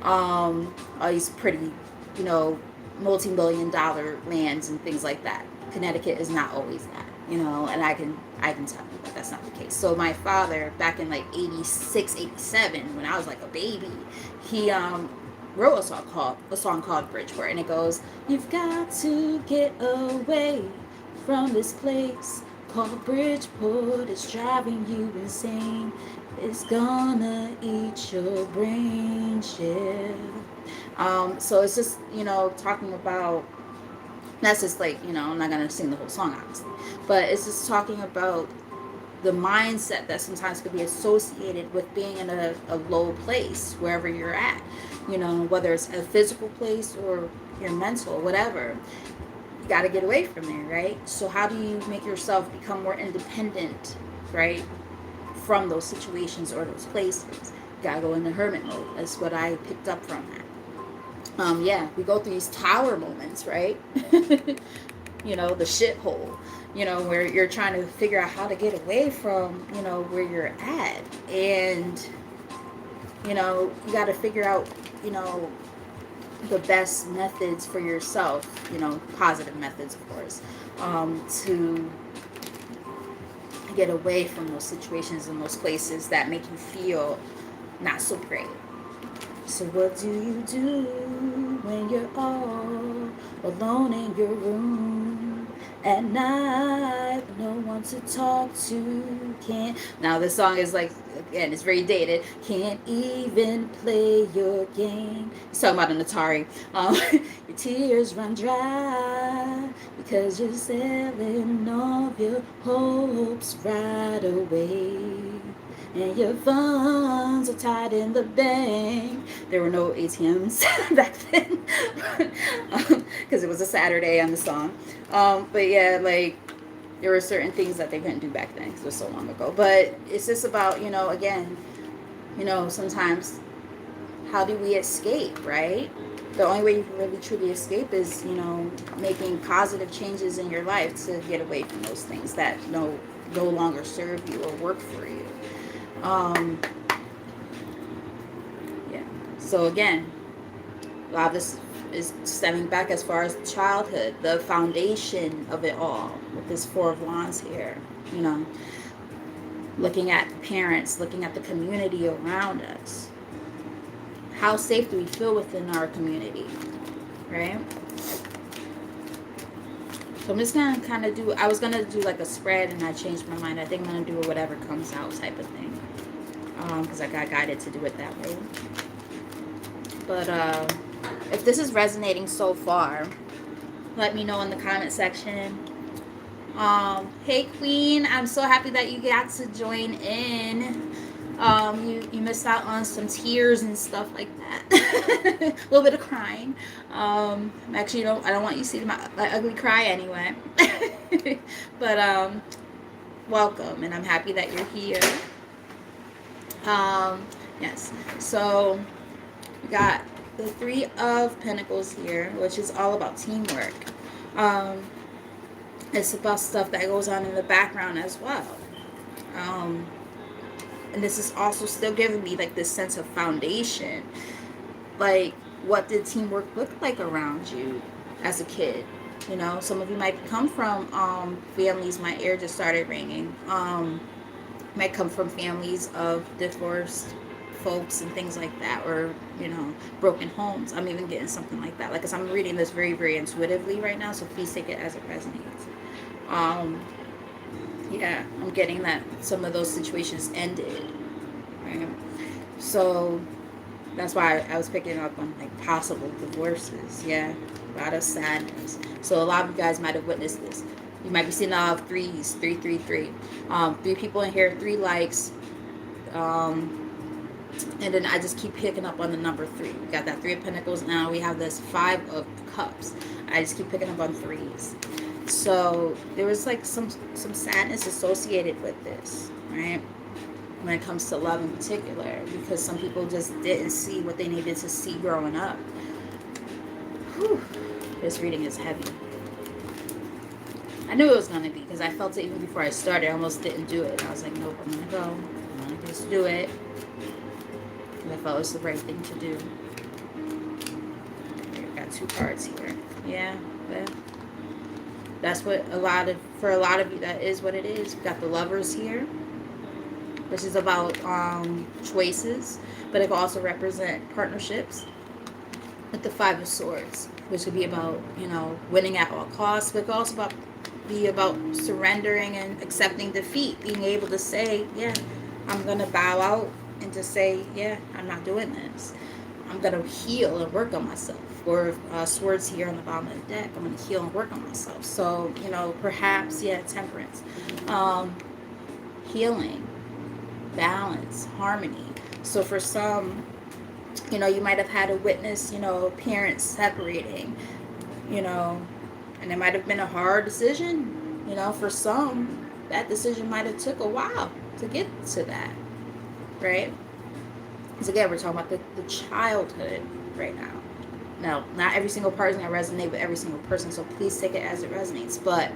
Speaker 1: All these pretty, you know, multi-million-dollar lands and things like that. Connecticut is not always that, you know, and I can tell you that that's not the case. So my father, back in like 86, 87, when I was like a baby, he wrote a song called Bridgeport, and it goes, "You've got to get away from this place called Bridgeport. It's driving you insane. It's gonna eat your brains, yeah." So it's just, you know, talking about, that's just like, you know, I'm not gonna sing the whole song obviously, but it's just talking about the mindset that sometimes could be associated with being in a low place wherever you're at, you know, whether it's a physical place or your mental, whatever. You got to get away from there, right? So how do you make yourself become more independent, right, from those situations or those places? You got to go into hermit mode. That's what I picked up from that. Yeah, we go through these tower moments, right? You know, the shithole, you know, where you're trying to figure out how to get away from, you know, where you're at. And, you know, you got to figure out, you know, the best methods for yourself, you know, positive methods, of course, to get away from those situations and those places that make you feel not so great. So what do you do when you're all alone in your room at night, no one to talk to? Can't, now this song is like, again, it's very dated, can't even play your game. He's talking about an Atari. Your tears run dry because you're selling all your hopes right away, and your funds are tied in the bank. There were no ATMs back then, because it was a Saturday on the song. But yeah, like, there were certain things that they couldn't do back then because it was so long ago. But it's just about, you know, again, you know, sometimes how do we escape, right? The only way you can really truly escape is, you know, making positive changes in your life to get away from those things that no longer serve you or work for you. Yeah. So again, a lot of this is stemming back as far as childhood, the foundation of it all, with this Four of Wands here, you know, looking at the parents, looking at the community around us. How safe do we feel within our community, right? So I'm just gonna kind of do, I was gonna do like a spread and I changed my mind. I think I'm gonna do a whatever comes out type of thing, because I got guided to do it that way. But if this is resonating so far, let me know in the comment section. Hey Queen, I'm so happy that you got to join in. You missed out on some tears and stuff like that. A little bit of crying. Actually, I don't want you to see my ugly cry anyway. But welcome, and I'm happy that you're here. Um, yes. So we got the Three of Pentacles here, which is all about teamwork. Um, it's about stuff that goes on in the background as well. Um, and this is also still giving me like this sense of foundation. Like, what did teamwork look like around you as a kid? You know, some of you might come from families. My ear just started ringing. Might come from families of divorced folks and things like that, or you know, broken homes. I'm even getting something like that. Like, cause I'm reading this very, very intuitively right now, so please take it as it resonates. Yeah, I'm getting that some of those situations ended. Right? So that's why I was picking up on like possible divorces. Yeah, a lot of sadness. So a lot of you guys might have witnessed this. You might be seeing a lot of threes, 333. Three people in here, 3 likes. And then I just keep picking up on the number 3. We got that 3 of Pentacles. Now we have this 5 of Cups. I just keep picking up on 3s. So there was like some sadness associated with this, right? When it comes to love in particular, because some people just didn't see what they needed to see growing up. Whew. This reading is heavy. I knew it was going to be, because I felt it even before I started. I almost didn't do it. I was like, nope, I'm going to go. I'm going to just do it. And I felt it was the right thing to do. I've got 2 cards here. Yeah, but that's what for a lot of you, that is what it is. We've got the Lovers here, which is about choices, but it can also represent partnerships. With the 5 of Swords, which could be about, you know, winning at all costs, but it could also be about surrendering and accepting defeat, being able to say, yeah, I'm going to bow out and just say, yeah, I'm not doing this. I'm going to heal and work on myself. Or Swords here on the bottom of the deck, I'm going to heal and work on myself. So, you know, perhaps, yeah, Temperance. Healing, balance, harmony. So for some, you know, you might have had to witness, you know, parents separating, you know, and it might have been a hard decision. You know, for some, that decision might have took a while to get to that, right? Because again, we're talking about the childhood right now. Now, not every single person can resonate with every single person, so please take it as it resonates. But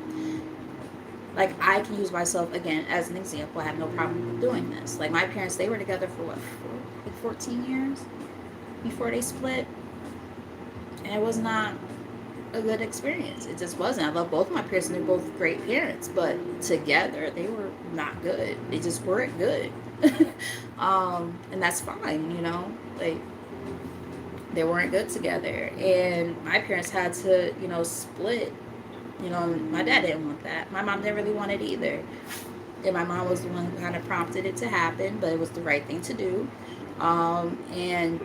Speaker 1: like, I can use myself again as an example. I have no problem doing this. Like, my parents, they were together for what, 14 years before they split, and it was not a good experience. It just wasn't. I love both of my parents, and they're both great parents, but together they were not good. They just weren't good. And that's fine, you know, like, they weren't good together, and my parents had to, you know, split. You know, my dad didn't want that. My mom didn't really want it either. And my mom was the one who kind of prompted it to happen, but it was the right thing to do. And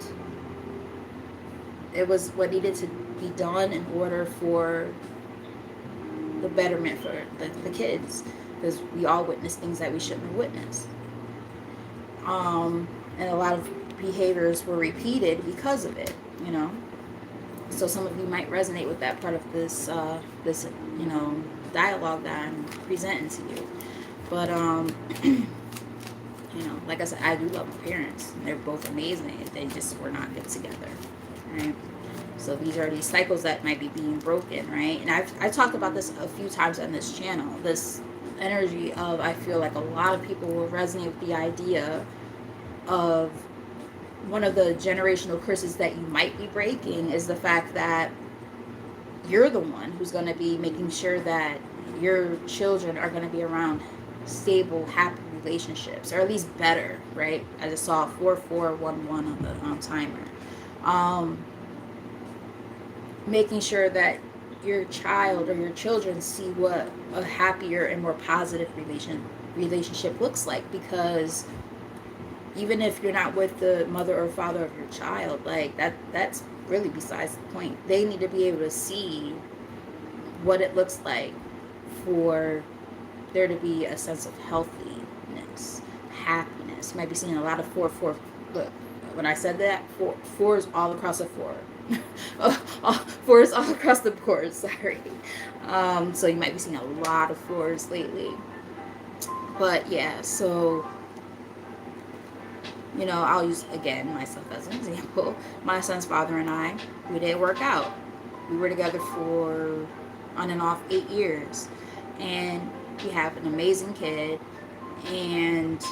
Speaker 1: it was what needed to be done in order for the betterment for the kids, because we all witnessed things that we shouldn't have witnessed. And a lot of behaviors were repeated because of it, you know. So some of you might resonate with that part of this, you know, dialogue that I'm presenting to you. But, you know, like I said, I do love my parents. They're both amazing. They just were not good together, right? So these are these cycles that might be being broken, right? And I've talked about this a few times on this channel. This energy of, I feel like a lot of people will resonate with the idea of one of the generational curses that you might be breaking is the fact that you're the one who's going to be making sure that your children are going to be around stable, happy relationships, or at least better, right? I just saw 4411 on the timer. Making sure that your child or your children see what a happier and more positive relationship looks like, because even if you're not with the mother or father of your child, like that's really besides the point. They need to be able to see what it looks like for there to be a sense of healthiness, happiness. You might be seeing a lot of 4. Look, when I said that, four is all across the four. 4 is all across the board, sorry. So you might be seeing a lot of 4s lately. But yeah, so You know, I'll use again myself as an example. My son's father and I, we didn't work out. We were together for on and off 8 years, and we have an amazing kid, and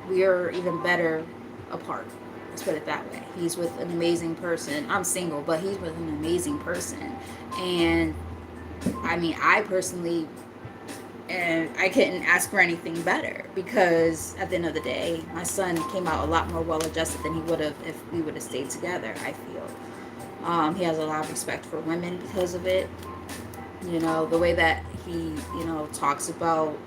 Speaker 1: we are even better apart. Let's put it that way. He's with an amazing person. I'm single, but he's with an amazing person, and I mean, I personally, and I couldn't ask for anything better because at the end of the day, my son came out a lot more well adjusted than he would have if we would have stayed together. I feel he has a lot of respect for women because of it. You know, the way that he, you know, talks about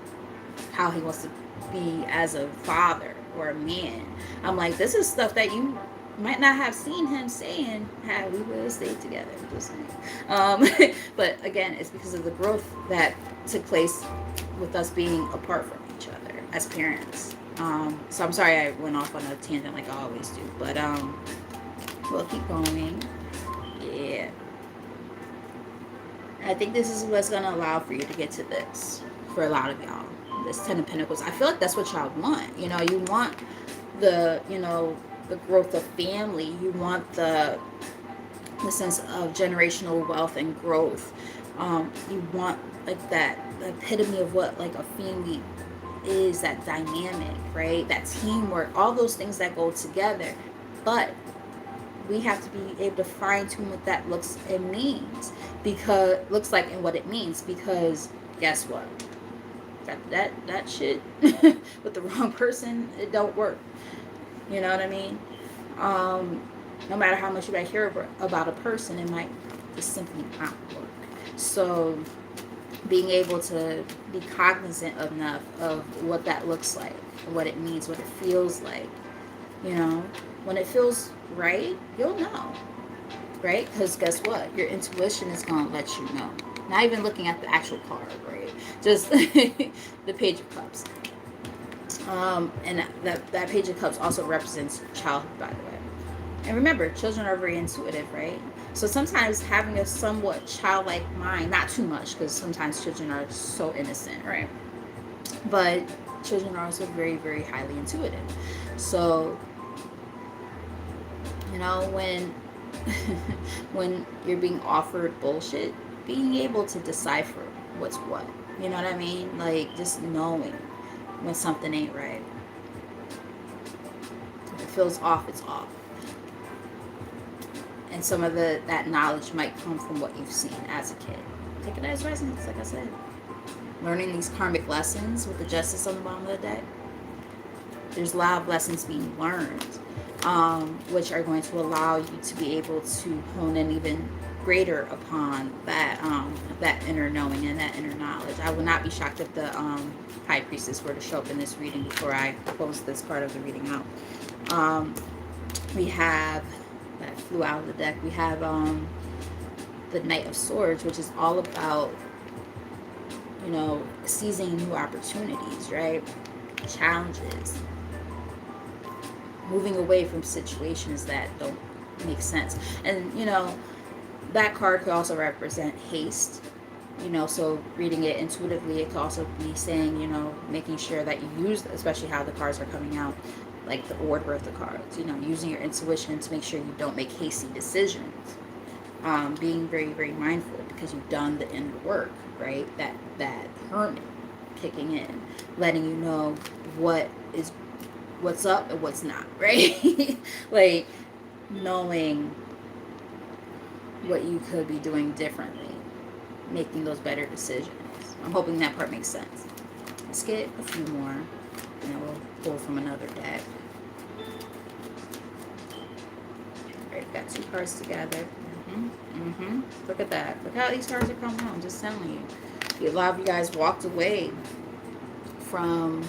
Speaker 1: how he wants to be as a father or a man. I'm like, this is stuff that you might not have seen him saying had we would have stayed together. Just saying. Um, but again, it's because of the growth that took place with us being apart from each other as parents. So I'm sorry I went off on a tangent like I always do, but we'll keep going. Yeah. I think this is what's going to allow for you to get to this for a lot of y'all. This Ten of Pentacles. I feel like that's what y'all want. You know, you want the, you know, the growth of family. You want the sense of generational wealth and growth. You want like that the epitome of what like a family is, that dynamic, right? That teamwork, all those things that go together. But we have to be able to fine tune what that looks and means, because looks like and what it means, because guess what, that shit with the wrong person, it don't work. You know what I mean? No matter how much you might hear about a person, it might just simply not work. So being able to be cognizant enough of what that looks like, what it means, what it feels like, you know, when it feels right, you'll know, right? Because guess what? Your intuition is going to let you know. Not even looking at the actual card, right? Just the Page of Cups. And that Page of Cups also represents childhood, by the way. And remember, children are very intuitive, right? So sometimes having a somewhat childlike mind, not too much, because sometimes children are so innocent, right? But children are also very, very highly intuitive. So, you know, when when you're being offered bullshit, being able to decipher what's what. You know what I mean? Like, just knowing when something ain't right. If it feels off, it's off. And some of that knowledge might come from what you've seen as a kid. Take it as resonance, like I said. Learning these karmic lessons with the Justice on the bottom of the deck. There's a lot of lessons being learned, which are going to allow you to be able to hone in even greater upon that that inner knowing and that inner knowledge. I would not be shocked if the High Priestess were to show up in this reading before I close this part of the reading out. We have, that flew out of the deck, we have the Knight of Swords, which is all about, you know, seizing new opportunities, right? Challenges. Moving away from situations that don't make sense. And, you know, that card could also represent haste. You know, so reading it intuitively, it could also be saying, you know, making sure that you use, especially how the cards are coming out, like the order of the cards, you know, using your intuition to make sure you don't make hasty decisions. Being very, very mindful because you've done the inner work, right? That hermit kicking in, letting you know what's up and what's not, right? Like knowing what you could be doing differently, making those better decisions. I'm hoping that part makes sense. Let's get a few more, and then we'll pull from another deck. Alright, got two cards together. Look at that. Look how these cards are coming out. I'm just telling you. A lot of you guys walked away from,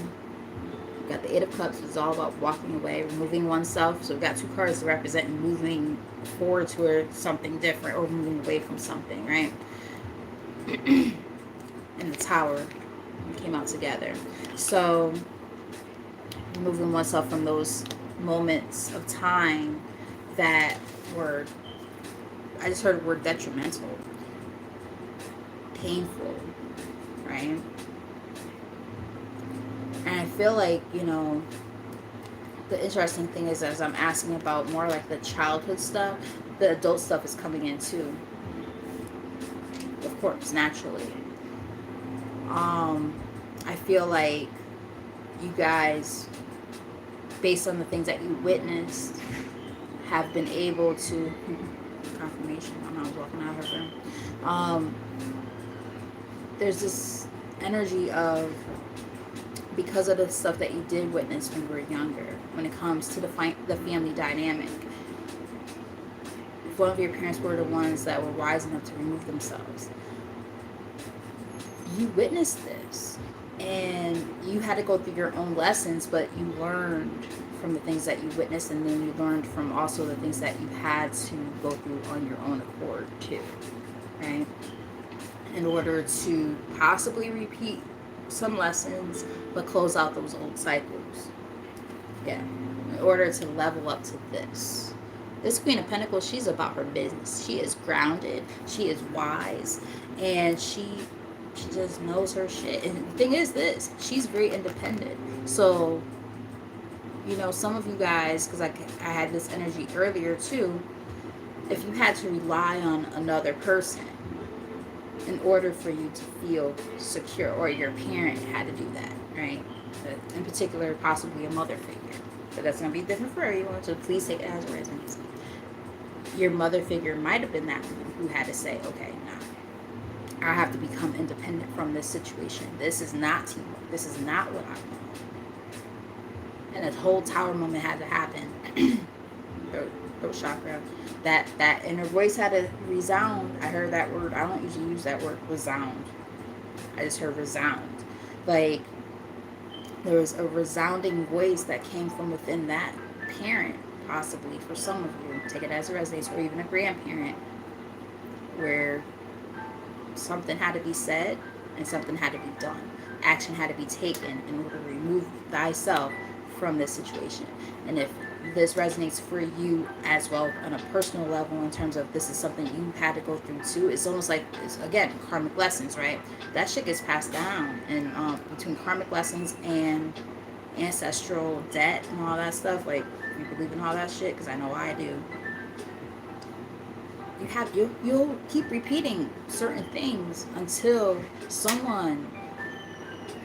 Speaker 1: we've got the Eight of Cups, which is all about walking away, removing oneself. So we've got two cards to represent moving forward toward something different or moving away from something, right? And the Tower came out together. So removing oneself from those moments of time that were, I just heard the word detrimental, painful, right? And I feel like, you know, the interesting thing is, as I'm asking about more like the childhood stuff, the adult stuff is coming in too, of course, naturally. I feel like you guys, based on the things that you witnessed, have been able to confirmation when I was walking out of her room. There's this energy of, because of the stuff that you did witness when you were younger, when it comes to the family dynamic, if one of your parents were the ones that were wise enough to remove themselves, you witnessed this and you had to go through your own lessons, but you learned from the things that you witnessed, and then you learned from also the things that you had to go through on your own accord too, right? In order to possibly repeat some lessons but close out those old cycles. Yeah, in order to level up to this Queen of Pentacles, she's about her business. She is grounded, she is wise, and she just knows her shit. And the thing is this, she's very independent. So, you know, some of you guys, because I had this energy earlier too, if you had to rely on another person in order for you to feel secure, or your parent had to do that, right? In particular, possibly a mother figure. But that's going to be different for everyone, so please take it as a resonance. Your mother figure might have been that one who had to say, okay, nah, I have to become independent from this situation. This is not teamwork. This is not what I want. And that whole tower moment had to happen. Throat chakra. That inner voice had to resound. I heard that word. I don't usually use that word, resound. I just heard resound. Like, there was a resounding voice that came from within that parent, possibly for some of you. Take it as a resonates, or even a grandparent, where something had to be said and something had to be done. Action had to be taken in order to remove thyself from this situation. And if this resonates for you as well on a personal level, in terms of this is something you had to go through too, it's almost like, it's, again, karmic lessons, right? That shit gets passed down. And between karmic lessons and ancestral debt and all that stuff, like, you believe in all that shit, because I know I do. You'll keep repeating certain things until someone,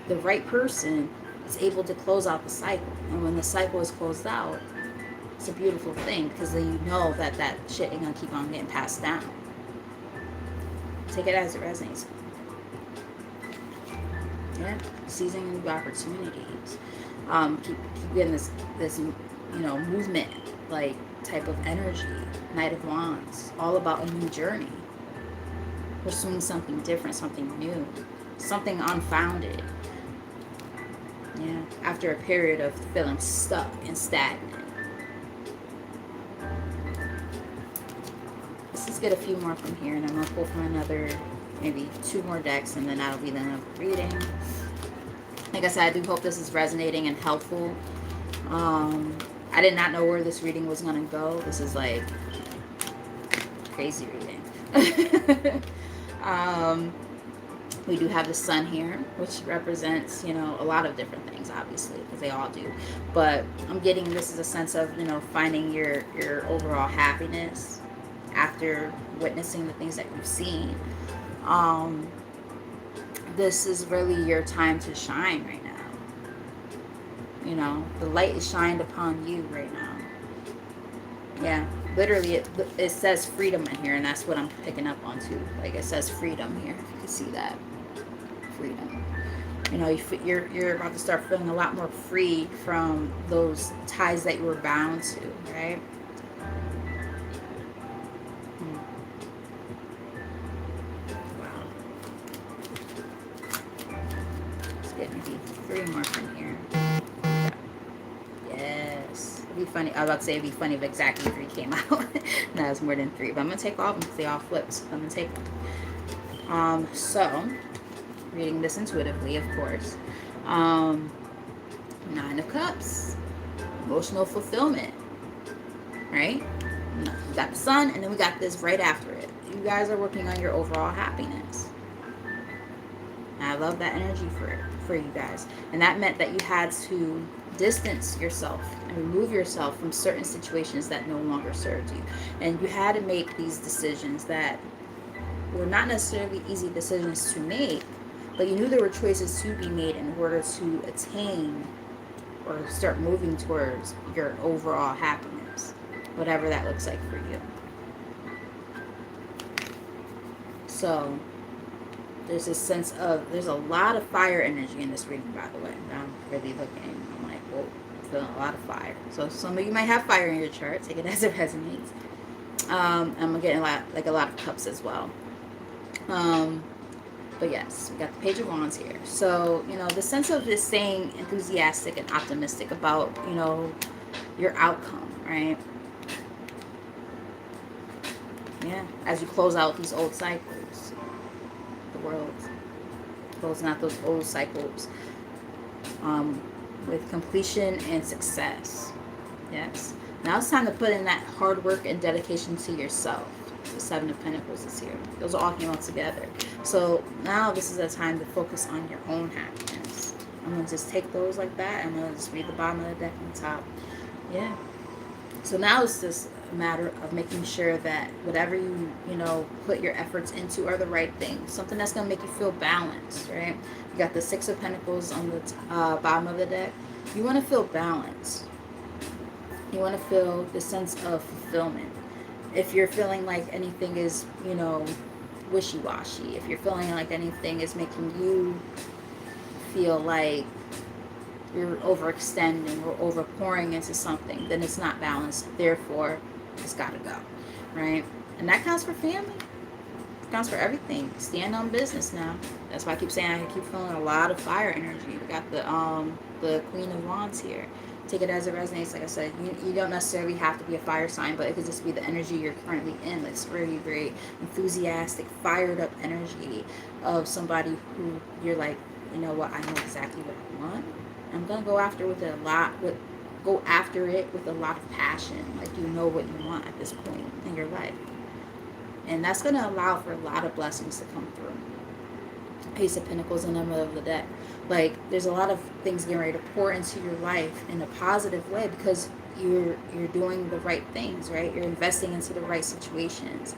Speaker 1: the right person, is able to close out the cycle. And when the cycle is closed out, it's a beautiful thing, because then you know that that shit ain't gonna keep on getting passed down. Take it as it resonates. Yeah, seizing new opportunities. Keep getting this movement, like, type of energy. Knight of Wands, all about a new journey, pursuing something different, something new, something unfounded. Yeah, after a period of feeling stuck and stagnant. Let's just get a few more from here, and I'm gonna pull from another, maybe 2 more decks, and then that'll be the end of the reading. Like I said, I do hope this is resonating and helpful. I did not know where this reading was gonna go. This is like crazy reading. We do have the sun here, which represents, a lot of different things, obviously, because they all do. But I'm getting this as a sense of, finding your overall happiness after witnessing the things that you've seen. This is really your time to shine right now. The light is shined upon you right now. Yeah, literally, it says freedom in here, and that's what I'm picking up on too. Like, it says freedom here. If you can see that, freedom. You're about to start feeling a lot more free from those ties that you were bound to, right? Wow. Let's get maybe 3 more from here. Yes. It'd be funny. I was about to say it'd be funny if exactly 3 came out. No, it's more than 3. But I'm going to take all of them because they all flipped. So I'm going to take them. So, reading this intuitively, of course. 9 of Cups. Emotional fulfillment. Right? We got the sun, and then we got this right after it. You guys are working on your overall happiness. And I love that energy for you guys. And that meant that you had to distance yourself and remove yourself from certain situations that no longer served you. And you had to make these decisions that were not necessarily easy decisions to make, but you knew there were choices to be made in order to attain or start moving towards your overall happiness, whatever that looks like for you. So there's this sense of, there's a lot of fire energy in this reading, by the way. I'm really looking, I'm like, whoa, I'm feeling a lot of fire. So some of you might have fire in your chart, take it as it resonates. I'm getting a lot of cups as well. But yes, we got the Page of Wands here. So, the sense of just staying enthusiastic and optimistic about, your outcome, right? Yeah, as you close out these old cycles, the world, closing out those old cycles with completion and success. Yes. Now it's time to put in that hard work and dedication to yourself. The Seven of Pentacles is here. Those all came out together. So now this is a time to focus on your own happiness. I'm going to just take those like that. I'm going to just read the bottom of the deck and the top. Yeah. So now it's just a matter of making sure that whatever you put your efforts into are the right things. Something that's going to make you feel balanced, right? You got the Six of Pentacles on the bottom of the deck. You want to feel balanced. You want to feel the sense of fulfillment. If you're feeling like anything is, wishy-washy, if you're feeling like anything is making you feel like you're overextending or overpouring into something, then it's not balanced. Therefore, it's got to go, right? And that counts for family. It counts for everything. Stand on business now. That's why I keep saying I keep feeling a lot of fire energy. We got the Queen of Wands here. Take it as it resonates. Like I said, you don't necessarily have to be a fire sign, but it could just be the energy you're currently in. Like very, very enthusiastic, fired up energy of somebody who you're like, you know what, I know exactly what I want. I'm gonna go after it with a lot of passion. Like you know what you want at this point in your life, and that's gonna allow for a lot of blessings to come through. Ace of Pentacles in the middle of the deck. Like there's a lot of things getting ready to pour into your life in a positive way because you're doing the right things, right? You're investing into the right situations.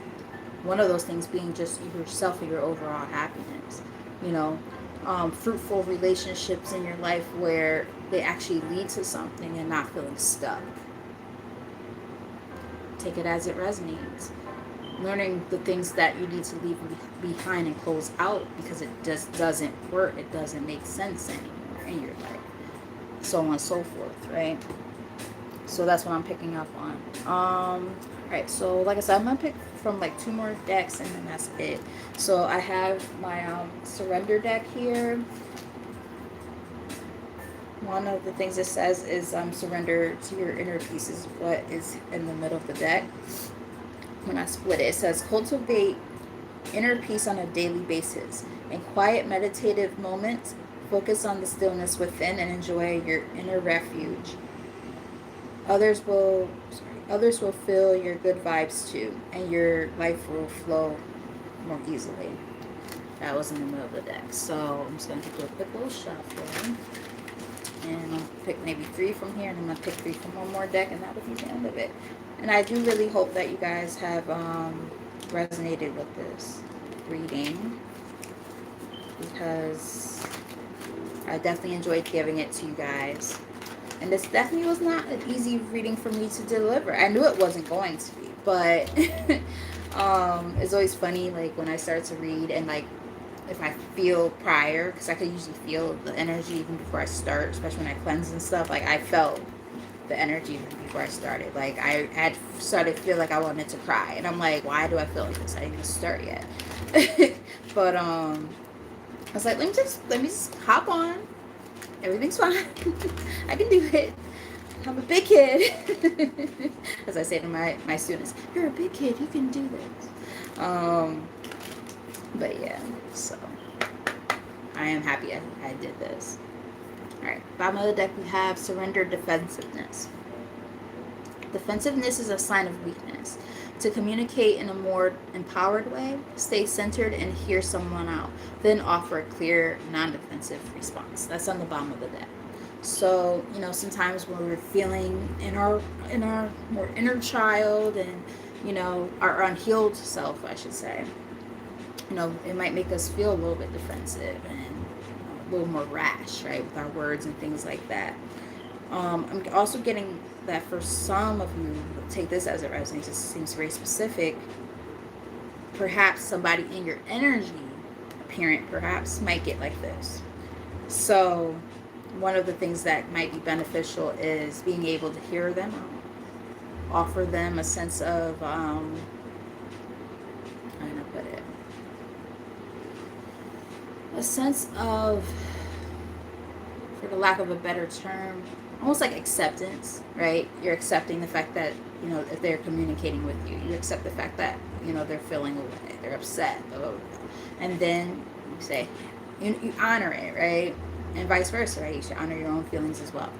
Speaker 1: One of those things being just yourself and your overall happiness. Fruitful relationships in your life where they actually lead to something and not feeling stuck. Take it as it resonates. Learning the things that you need to leave behind and close out because it just doesn't work. It doesn't make sense anymore in your life. So on and so forth, right? So that's what I'm picking up on. Alright, so like I said, I'm going to pick from like 2 more decks and then that's it. So I have my surrender deck here. One of the things it says is surrender to your inner peace is what is in the middle of the deck. When I split it, it says cultivate inner peace on a daily basis. In quiet meditative moments, focus on the stillness within and enjoy your inner refuge. Others will feel your good vibes too, and your life will flow more easily. That was in the middle of the deck. So I'm just going to do a quick little shuffle. And I'll pick maybe 3 from here, and I'm going to pick 3 from one more deck, and that will be the end of it. And I do really hope that you guys have resonated with this reading, because I definitely enjoyed giving it to you guys. And this definitely was not an easy reading for me to deliver. I knew it wasn't going to be, but it's always funny, like, when I start to read and, like, if I feel prior, because I could usually feel the energy even before I start, especially when I cleanse and stuff. Like, I felt the energy even before I started. Like, I had started to feel like I wanted to cry. And I'm like, why do I feel like this? I didn't even start yet. But, I was like, let me just hop on. Everything's fine. I can do it. I'm a big kid. As I say to my students, you're a big kid. You can do this. But yeah, so I am happy I did this. Alright, bottom of the deck we have surrender defensiveness. Defensiveness is a sign of weakness. To communicate in a more empowered way, stay centered and hear someone out. Then offer a clear, non-defensive response. That's on the bottom of the deck. So, you know, sometimes when we're feeling in our more inner child and, you know, our unhealed self, I should say, you know, it might make us feel a little bit defensive and, you know, a little more rash, right, with our words and things like that. I'm also getting that for some of you, take this as it resonates. It seems very specific. Perhaps somebody in your energy, a parent perhaps, might get like this. So, one of the things that might be beneficial is being able to hear them, offer them a sense of, how can I put it? A sense of, for the lack of a better term, almost like acceptance, right? You're accepting the fact that, you know, if they're communicating with you, you accept the fact that, you know, they're feeling away, they're upset, blah, blah, blah. And then you say, you honor it, right? And vice versa, right? You should honor your own feelings as well.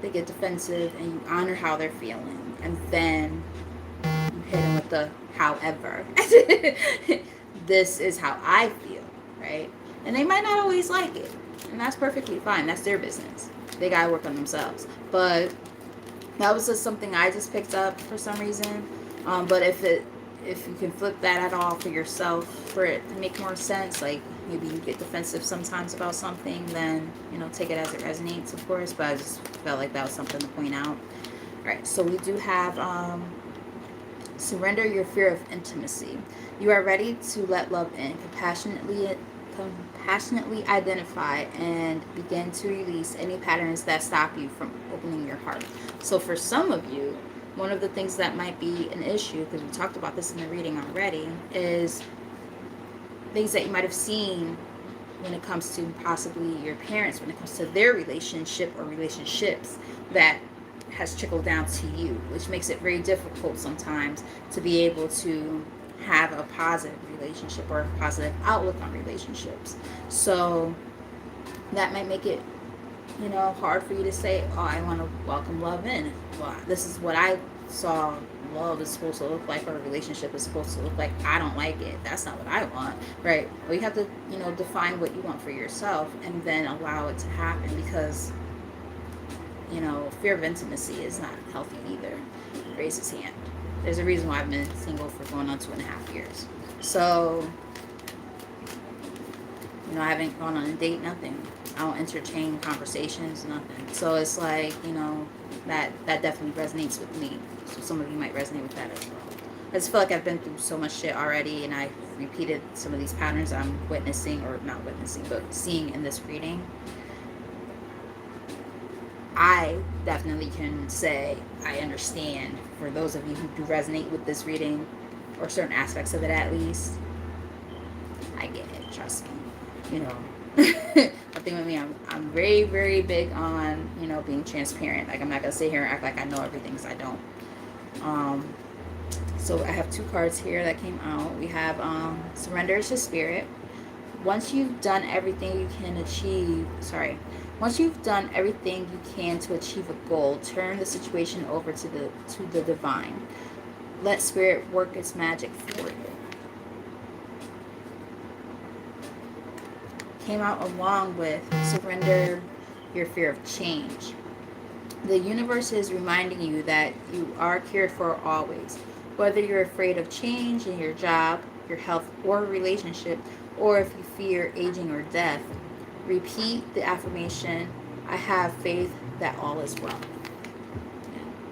Speaker 1: They get defensive and you honor how they're feeling. And then you hit them with the however. This is how I feel, right? And they might not always like it. And that's perfectly fine. That's their business. They gotta work on themselves. But that was just something I just picked up for some reason. But if you can flip that at all for yourself, for it to make more sense, like maybe you get defensive sometimes about something, then, you know, take it as it resonates, of course. But I just felt like that was something to point out. All right, so we do have surrender your fear of intimacy. You are ready to let love in, compassionately identify and begin to release any patterns that stop you from opening your heart. So for some of you, one of the things that might be an issue, because we talked about this in the reading already, is things that you might have seen when it comes to possibly your parents, when it comes to their relationship or relationships, that has trickled down to you, which makes it very difficult sometimes to be able to have a positive relationship or a positive outlook on relationships. So that might make it, you know, hard for you to say, oh, I want to welcome love in. Well, this is what I saw love is supposed to look like, or a relationship is supposed to look like. I don't like it. That's not what I want, right? Well, you have to, you know, define what you want for yourself and then allow it to happen, because, you know, fear of intimacy is not healthy either. Raise his hand. There's a reason why I've been single for going on 2.5 years. So, you know, I haven't gone on a date, nothing. I don't entertain conversations, nothing. So it's like, you know, that definitely resonates with me. So some of you might resonate with that as well. I just feel like I've been through so much shit already, and I repeated some of these patterns I'm witnessing, or not witnessing, but seeing in this reading. I definitely can say I understand, for those of you who do resonate with this reading, or certain aspects of it at least. I get it, trust me. You know, I think with me, I'm very, very big on, you know, being transparent. Like, I'm not going to sit here and act like I know everything, because I don't. So I have 2 cards here that came out. We have surrender to spirit. Once you've done everything you can achieve, once you've done everything you can to achieve a goal, turn the situation over to the divine. Let spirit work its magic for you. Came out along with surrender your fear of change. The universe is reminding you that you are cared for always. Whether you're afraid of change in your job, your health, or relationship, or if you fear aging or death, repeat the affirmation, I have faith that all is well.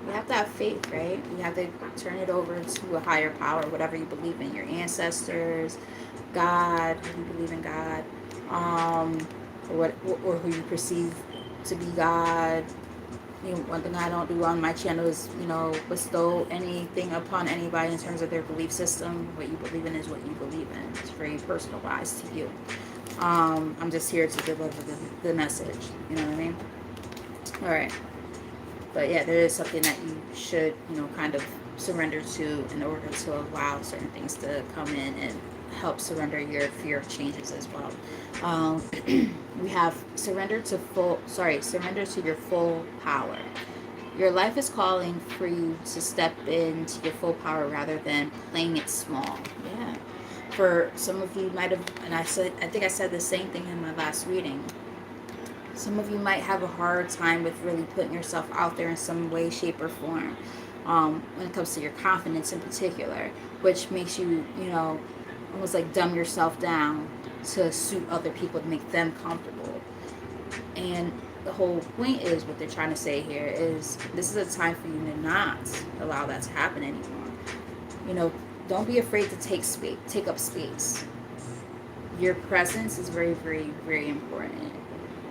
Speaker 1: You have to have faith, right? You have to turn it over to a higher power, whatever you believe in, your ancestors, God, if you believe in God, or who you perceive to be God. You know, one thing I don't do on my channel is, you know, bestow anything upon anybody in terms of their belief system. What you believe in is what you believe in. It's very personalized to you. I'm just here to deliver the message. You know what I mean? All right. But yeah, there is something that you should, you know, kind of surrender to in order to allow certain things to come in and help surrender your fear of changes as well. We have surrender to your full power. Your life is calling for you to step into your full power rather than playing it small. Yeah. For some of you might have, and I think I said the same thing in my last reading. Some of you might have a hard time with really putting yourself out there in some way, shape, or form, when it comes to your confidence in particular, which makes you, almost like dumb yourself down to suit other people, to make them comfortable. And the whole point is, what they're trying to say here is, this is a time for you to not allow that to happen anymore. Don't be afraid to take up space. Your presence is very, very, very important.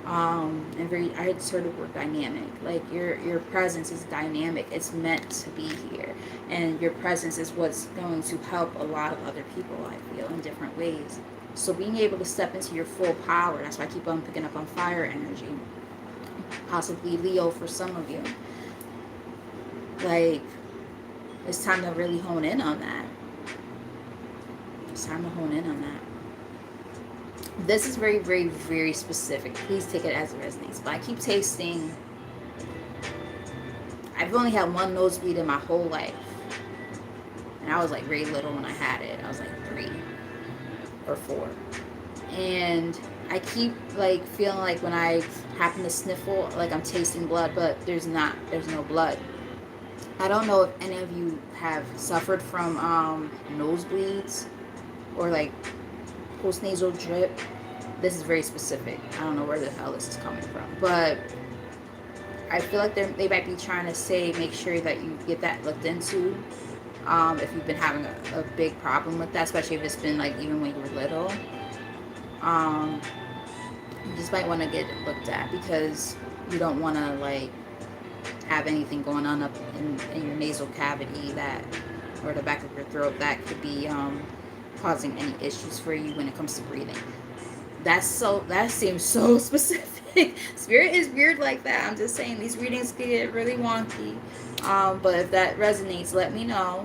Speaker 1: And very, I had sort of word dynamic. Like your presence is dynamic. It's meant to be here, and your presence is what's going to help a lot of other people, I feel, in different ways. So being able to step into your full power. That's why I keep on picking up on fire energy, possibly Leo for some of you. Like, it's time to really hone in on that. It's time to hone in on that. This is very, very, very specific. Please take it as it resonates. But I keep tasting. I've only had one nosebleed in my whole life. And I was like very little when I had it. I was like 3 or 4. And I keep like feeling like when I happen to sniffle, like I'm tasting blood, but there's no blood. I don't know if any of you have suffered from nosebleeds or like post-nasal drip. This is very specific. I don't know where the hell this is coming from, but I feel like they might be trying to say, make sure that you get that looked into, if you've been having a big problem with that, especially if it's been like even when you were little. You just might want to get it looked at, because you don't want to like have anything going on up in your nasal cavity, that, or the back of your throat, that could be causing any issues for you when it comes to breathing. That seems so specific. Spirit is weird like that. I'm just saying, these readings can get really wonky. But if that resonates, let me know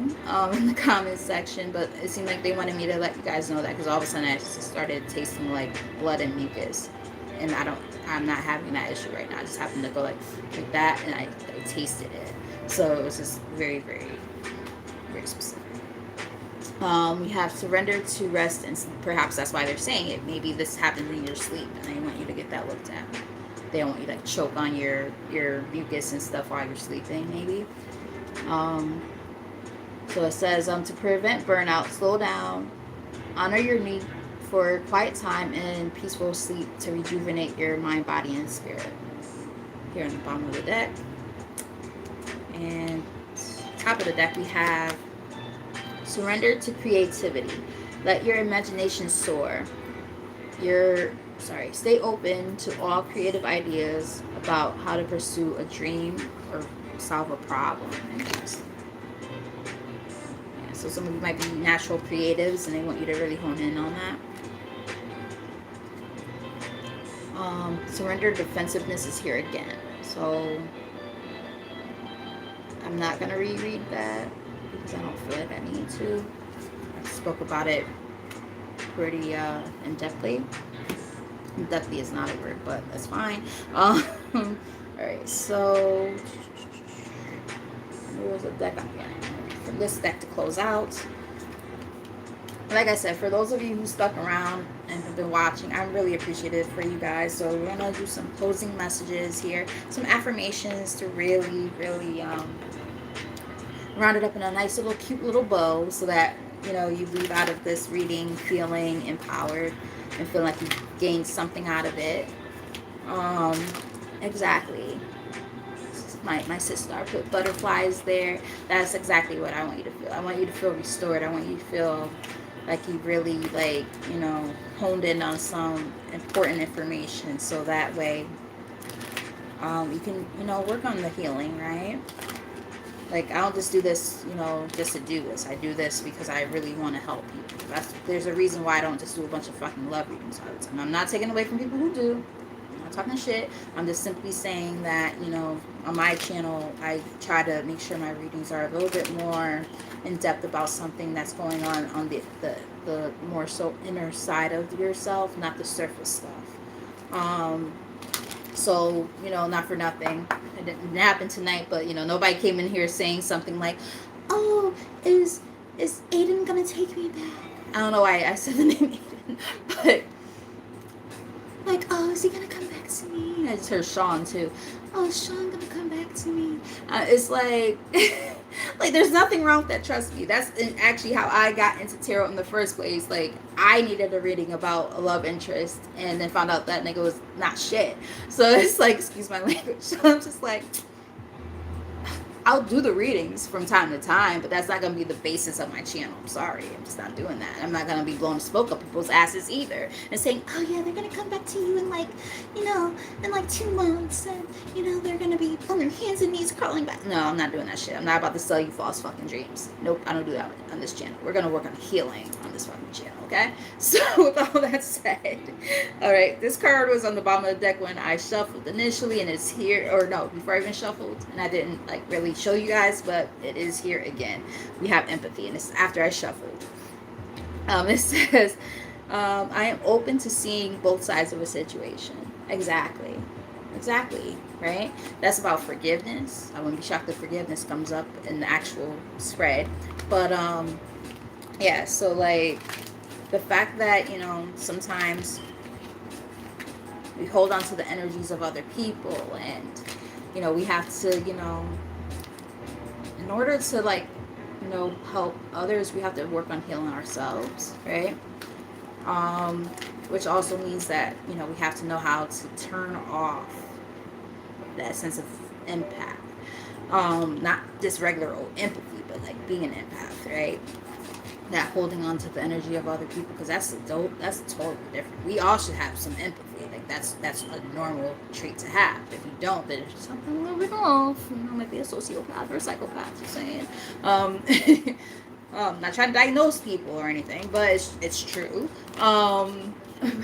Speaker 1: in the comments section. But it seemed like they wanted me to let you guys know that, because all of a sudden I just started tasting like blood and mucus, and I'm not having that issue right now. I just happened to go like that, and I tasted it. So it was just very, very, very specific. We have surrender to rest, and perhaps that's why they're saying it. Maybe this happened in your sleep, and they want you to get that looked at. They don't want you to like choke on your mucus and stuff while you're sleeping, maybe. So it says, to prevent burnout, slow down, honor your need for quiet time and peaceful sleep to rejuvenate your mind, body, and spirit. Here on the bottom of the deck. And top of the deck we have surrender to creativity. Let your imagination soar. Stay open to all creative ideas about how to pursue a dream or solve a problem. So some of you might be natural creatives, and they want you to really hone in on that. Surrender defensiveness is here again. So I'm not going to reread that, because I don't feel like I need to. I spoke about it pretty in-depthly. In-depthly is not a word, but that's fine. Alright, so there was a deck I'm getting from this deck to close out. Like I said, for those of you who stuck around and have been watching, I'm really appreciative for you guys. So we're going to do some closing messages here, some affirmations to really, really round it up in a nice little cute little bow, so that you leave out of this reading feeling empowered and feel like you gained something out of it. Exactly. My sister, I put butterflies there. That's exactly what I want you to feel. I want you to feel restored. I want you to feel like you really honed in on some important information, so that way you can work on the healing, right? Like, I don't just do this, just to do this. I do this because I really want to help people. There's a reason why I don't just do a bunch of fucking love readings all the time. I'm not taking away from people who do. I'm not talking shit. I'm just simply saying that, on my channel, I try to make sure my readings are a little bit more in depth about something that's going on the more so inner side of yourself, not the surface stuff. So, not for nothing. It didn't happen tonight, but, nobody came in here saying something like, oh, is Aiden going to take me back? I don't know why I said the name Aiden, but Like, oh, is he gonna come back to me? I just heard Sean too. Oh, is Sean gonna come back to me? It's like, like there's nothing wrong with that. Trust me. That's actually how I got into tarot in the first place. Like, I needed a reading about a love interest, and then found out that nigga was not shit. So it's like, excuse my language. So I'm just like, I'll do the readings from time to time, but that's not going to be the basis of my channel. I'm sorry. I'm just not doing that. I'm not going to be blowing smoke up people's asses either and saying, oh, yeah, they're going to come back to you in like, in like 2 months. And, they're going to be on their hands and knees crawling back. No, I'm not doing that shit. I'm not about to sell you false fucking dreams. Nope, I don't do that on this channel. We're going to work on healing on this fucking channel, okay? So with all that said, all right, this card was on the bottom of the deck when I shuffled initially, and it's here, or no, before I even shuffled, and I didn't like really show you guys, but it is here again. We have empathy, and it's after I shuffled. It says, I am open to seeing both sides of a situation. Exactly, right? That's about forgiveness. I wouldn't be shocked if forgiveness comes up in the actual spread, but yeah, so like the fact that sometimes we hold on to the energies of other people, and we have to in order to like help others, we have to work on healing ourselves, right? Which also means that we have to know how to turn off that sense of empath, not just regular old empathy, but like being an empath, right? That holding on to the energy of other people, because that's totally different. We all should have some empathy. Like that's a normal trait to have. If you don't, then there's something a little bit off. Might be a sociopath or a psychopath. Just saying. Not trying to diagnose people or anything, but it's true. But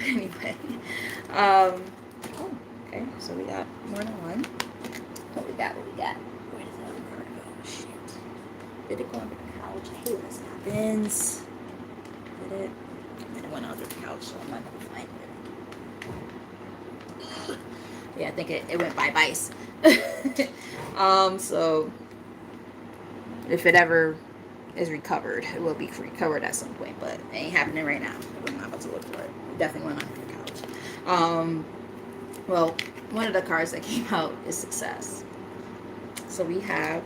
Speaker 1: anyway, oh, okay. So we got more than one. What we got? Where does that other card go? Shit. Did it go under the couch? I hate when this happens. Did it? And it went under the couch, so I'm not gonna find it. Yeah, I think it went by vice. So if it ever is recovered, it will be recovered at some point, but it ain't happening right now. I'm not about to look for it. It definitely went under the couch. Well, one of the cards that came out is success. So we have,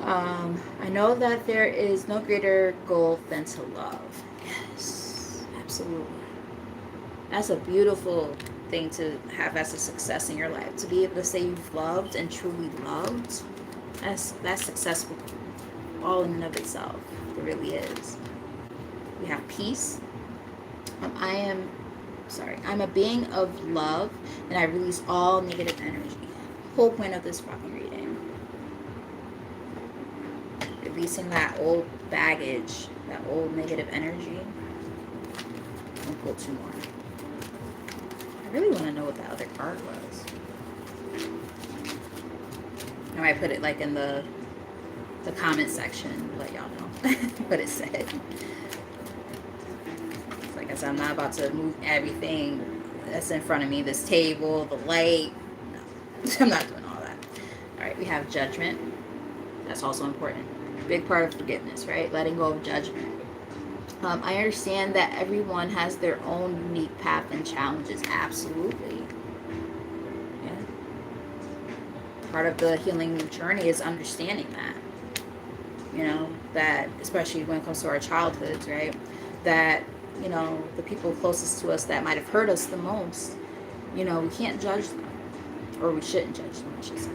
Speaker 1: I know that there is no greater goal than to love. Yes, absolutely. That's a beautiful thing to have as a success in your life. To be able to say you've loved and truly loved, that's successful all in and of itself. It really is. We have peace. I'm a being of love, and I release all negative energy. Whole point of this fucking reading. Releasing that old baggage, that old negative energy. I'll pull 2 more. I really want to know what that other card was. I might put it like in the comment section, let y'all know what it said. Like I said, I'm not about to move everything that's in front of me, this table, the light. No, I'm not doing all that. All right, we have judgment. That's also important. Big part of forgiveness, right? Letting go of judgment. I understand that everyone has their own unique path and challenges. Absolutely. Yeah. Part of the healing journey is understanding that. That especially when it comes to our childhoods, right? That, the people closest to us that might have hurt us the most, we can't judge them. Or we shouldn't judge them, I should say.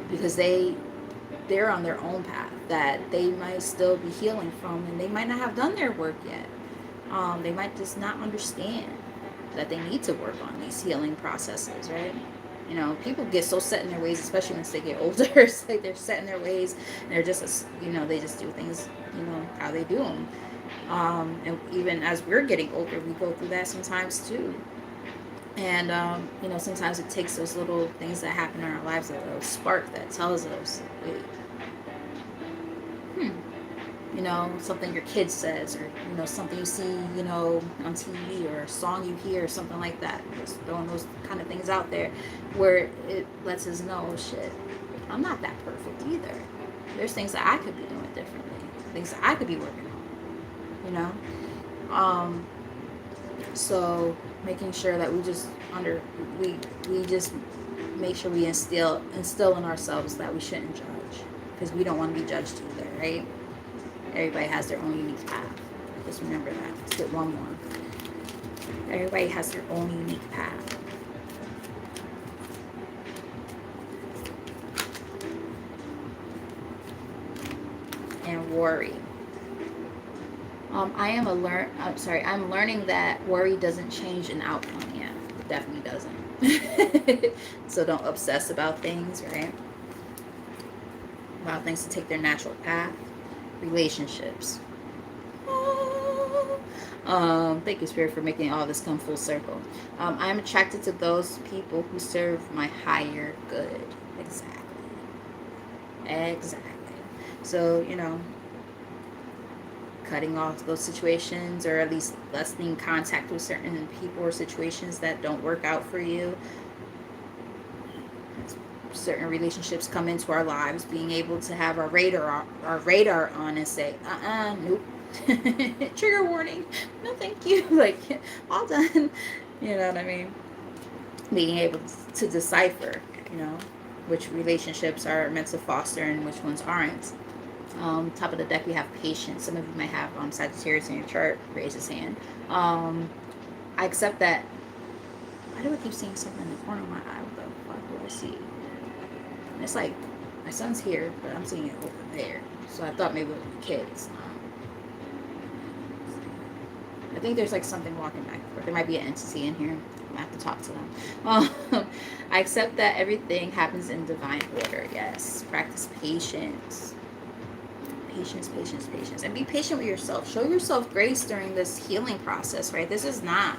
Speaker 1: Because they're on their own path that they might still be healing from, and they might not have done their work yet. They might just not understand that they need to work on these healing processes, right? People get so set in their ways, especially once they get older. It's like they're set in their ways, and they're just, they just do things, how they do them. And even as we're getting older, we go through that sometimes too. And, sometimes it takes those little things that happen in our lives, a little spark that tells us, wait, something your kid says, or, something you see, on TV, or a song you hear, or something like that. Just throwing those kind of things out there where it lets us know, oh, shit, I'm not that perfect either. There's things that I could be doing differently, things that I could be working on, So making sure that we just we just make sure we instill in ourselves that we shouldn't judge, because we don't want to be judged either, right? Everybody has their own unique path. Just remember that. Let's get one more. Everybody has their own unique path. And worry. I'm learning that worry doesn't change an outcome yet. It definitely doesn't. So don't obsess about things, right? Allow things to take their natural path. Relationships. Thank you, Spirit, for making all this come full circle. I'm attracted to those people who serve my higher good. Exactly. So, cutting off those situations, or at least lessening contact with certain people or situations that don't work out for you. Certain relationships come into our lives, being able to have our radar on and say, nope. Trigger warning, no thank you. Like, all done. You know what I mean? Being able to decipher, which relationships are meant to foster and which ones aren't. Top of the deck, we have patience. Some of you might have Sagittarius in your chart. Raise his hand. I accept that. Why do I keep seeing something in the corner of my eye? What the fuck do I see? And it's like, my son's here, but I'm seeing it over there. So I thought maybe it was the kids. I think there's like something walking back and forth. There might be an entity in here. I have to talk to them. I accept that everything happens in divine order. Yes. Practice patience. Patience. And be patient with yourself. Show yourself grace during this healing process, right? This is not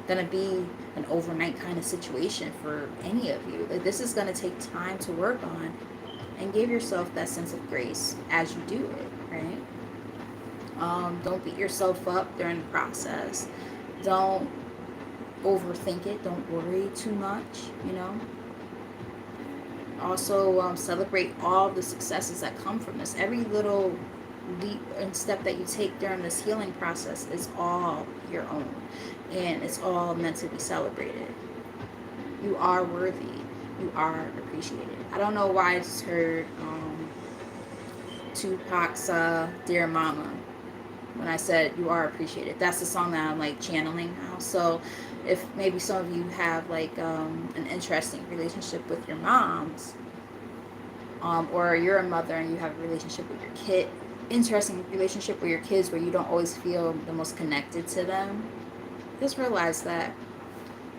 Speaker 1: going to be an overnight kind of situation for any of you. Like, this is going to take time to work on, and give yourself that sense of grace as you do it, right? Don't beat yourself up during the process. Don't overthink it. Don't worry too much, Also, celebrate all the successes that come from this. Every little leap and step that you take during this healing process is all your own, and it's all meant to be celebrated. You are worthy. You are appreciated. I don't know why I just heard Tupac's Dear Mama when I said you are appreciated. That's the song that I'm like channeling now. So if maybe some of you have like an interesting relationship with your moms, or you're a mother and you have a relationship with your kid, interesting relationship with your kids where you don't always feel the most connected to them, just realize that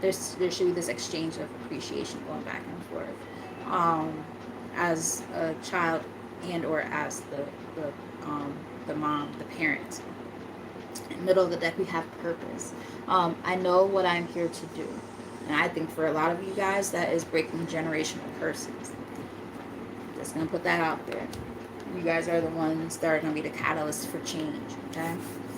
Speaker 1: there should be this exchange of appreciation going back and forth, as a child and or as the mom, the parent. In the middle of the deck, we have purpose. I know what I'm here to do. And I think for a lot of you guys, that is breaking generational curses. Just going to put that out there. You guys are the ones that are going to be the catalyst for change, okay?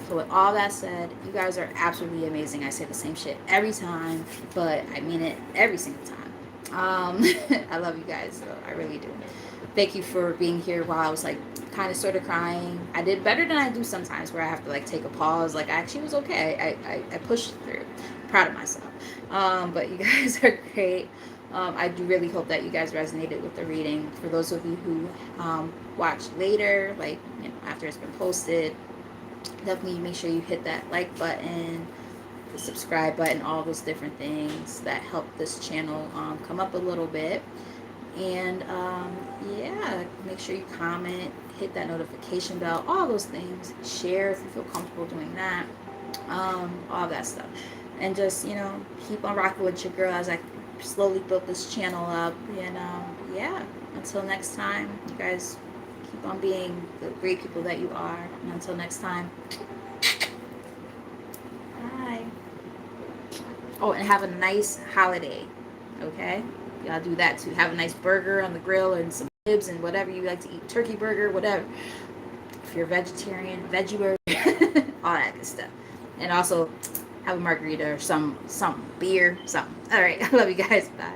Speaker 1: So with all that said, you guys are absolutely amazing. I say the same shit every time, but I mean it every single time. I love you guys, though. I really do. Thank you for being here while I was like kind of sort of crying. I did better than I do sometimes, where I have to like take a pause. Like, I actually was okay. I pushed through. I'm proud of myself. But you guys are great. I do really hope that you guys resonated with the reading. For those of you who watch later, like after it's been posted, definitely make sure you hit that like button, the subscribe button, all those different things that help this channel come up a little bit. And yeah, make sure you comment, hit that notification bell, all those things. Share if you feel comfortable doing that, all that stuff. And just keep on rocking with your girl as I slowly build this channel up. And yeah, until next time, you guys keep on being the great people that you are. And until next time, bye. Oh, and have a nice holiday, okay? Y'all do that too. Have a nice burger on the grill and some ribs and whatever you like to eat. Turkey burger, whatever. If you're vegetarian, veggie burger, all that good stuff. And also have a margarita or some beer, something. All right. I love you guys. Bye.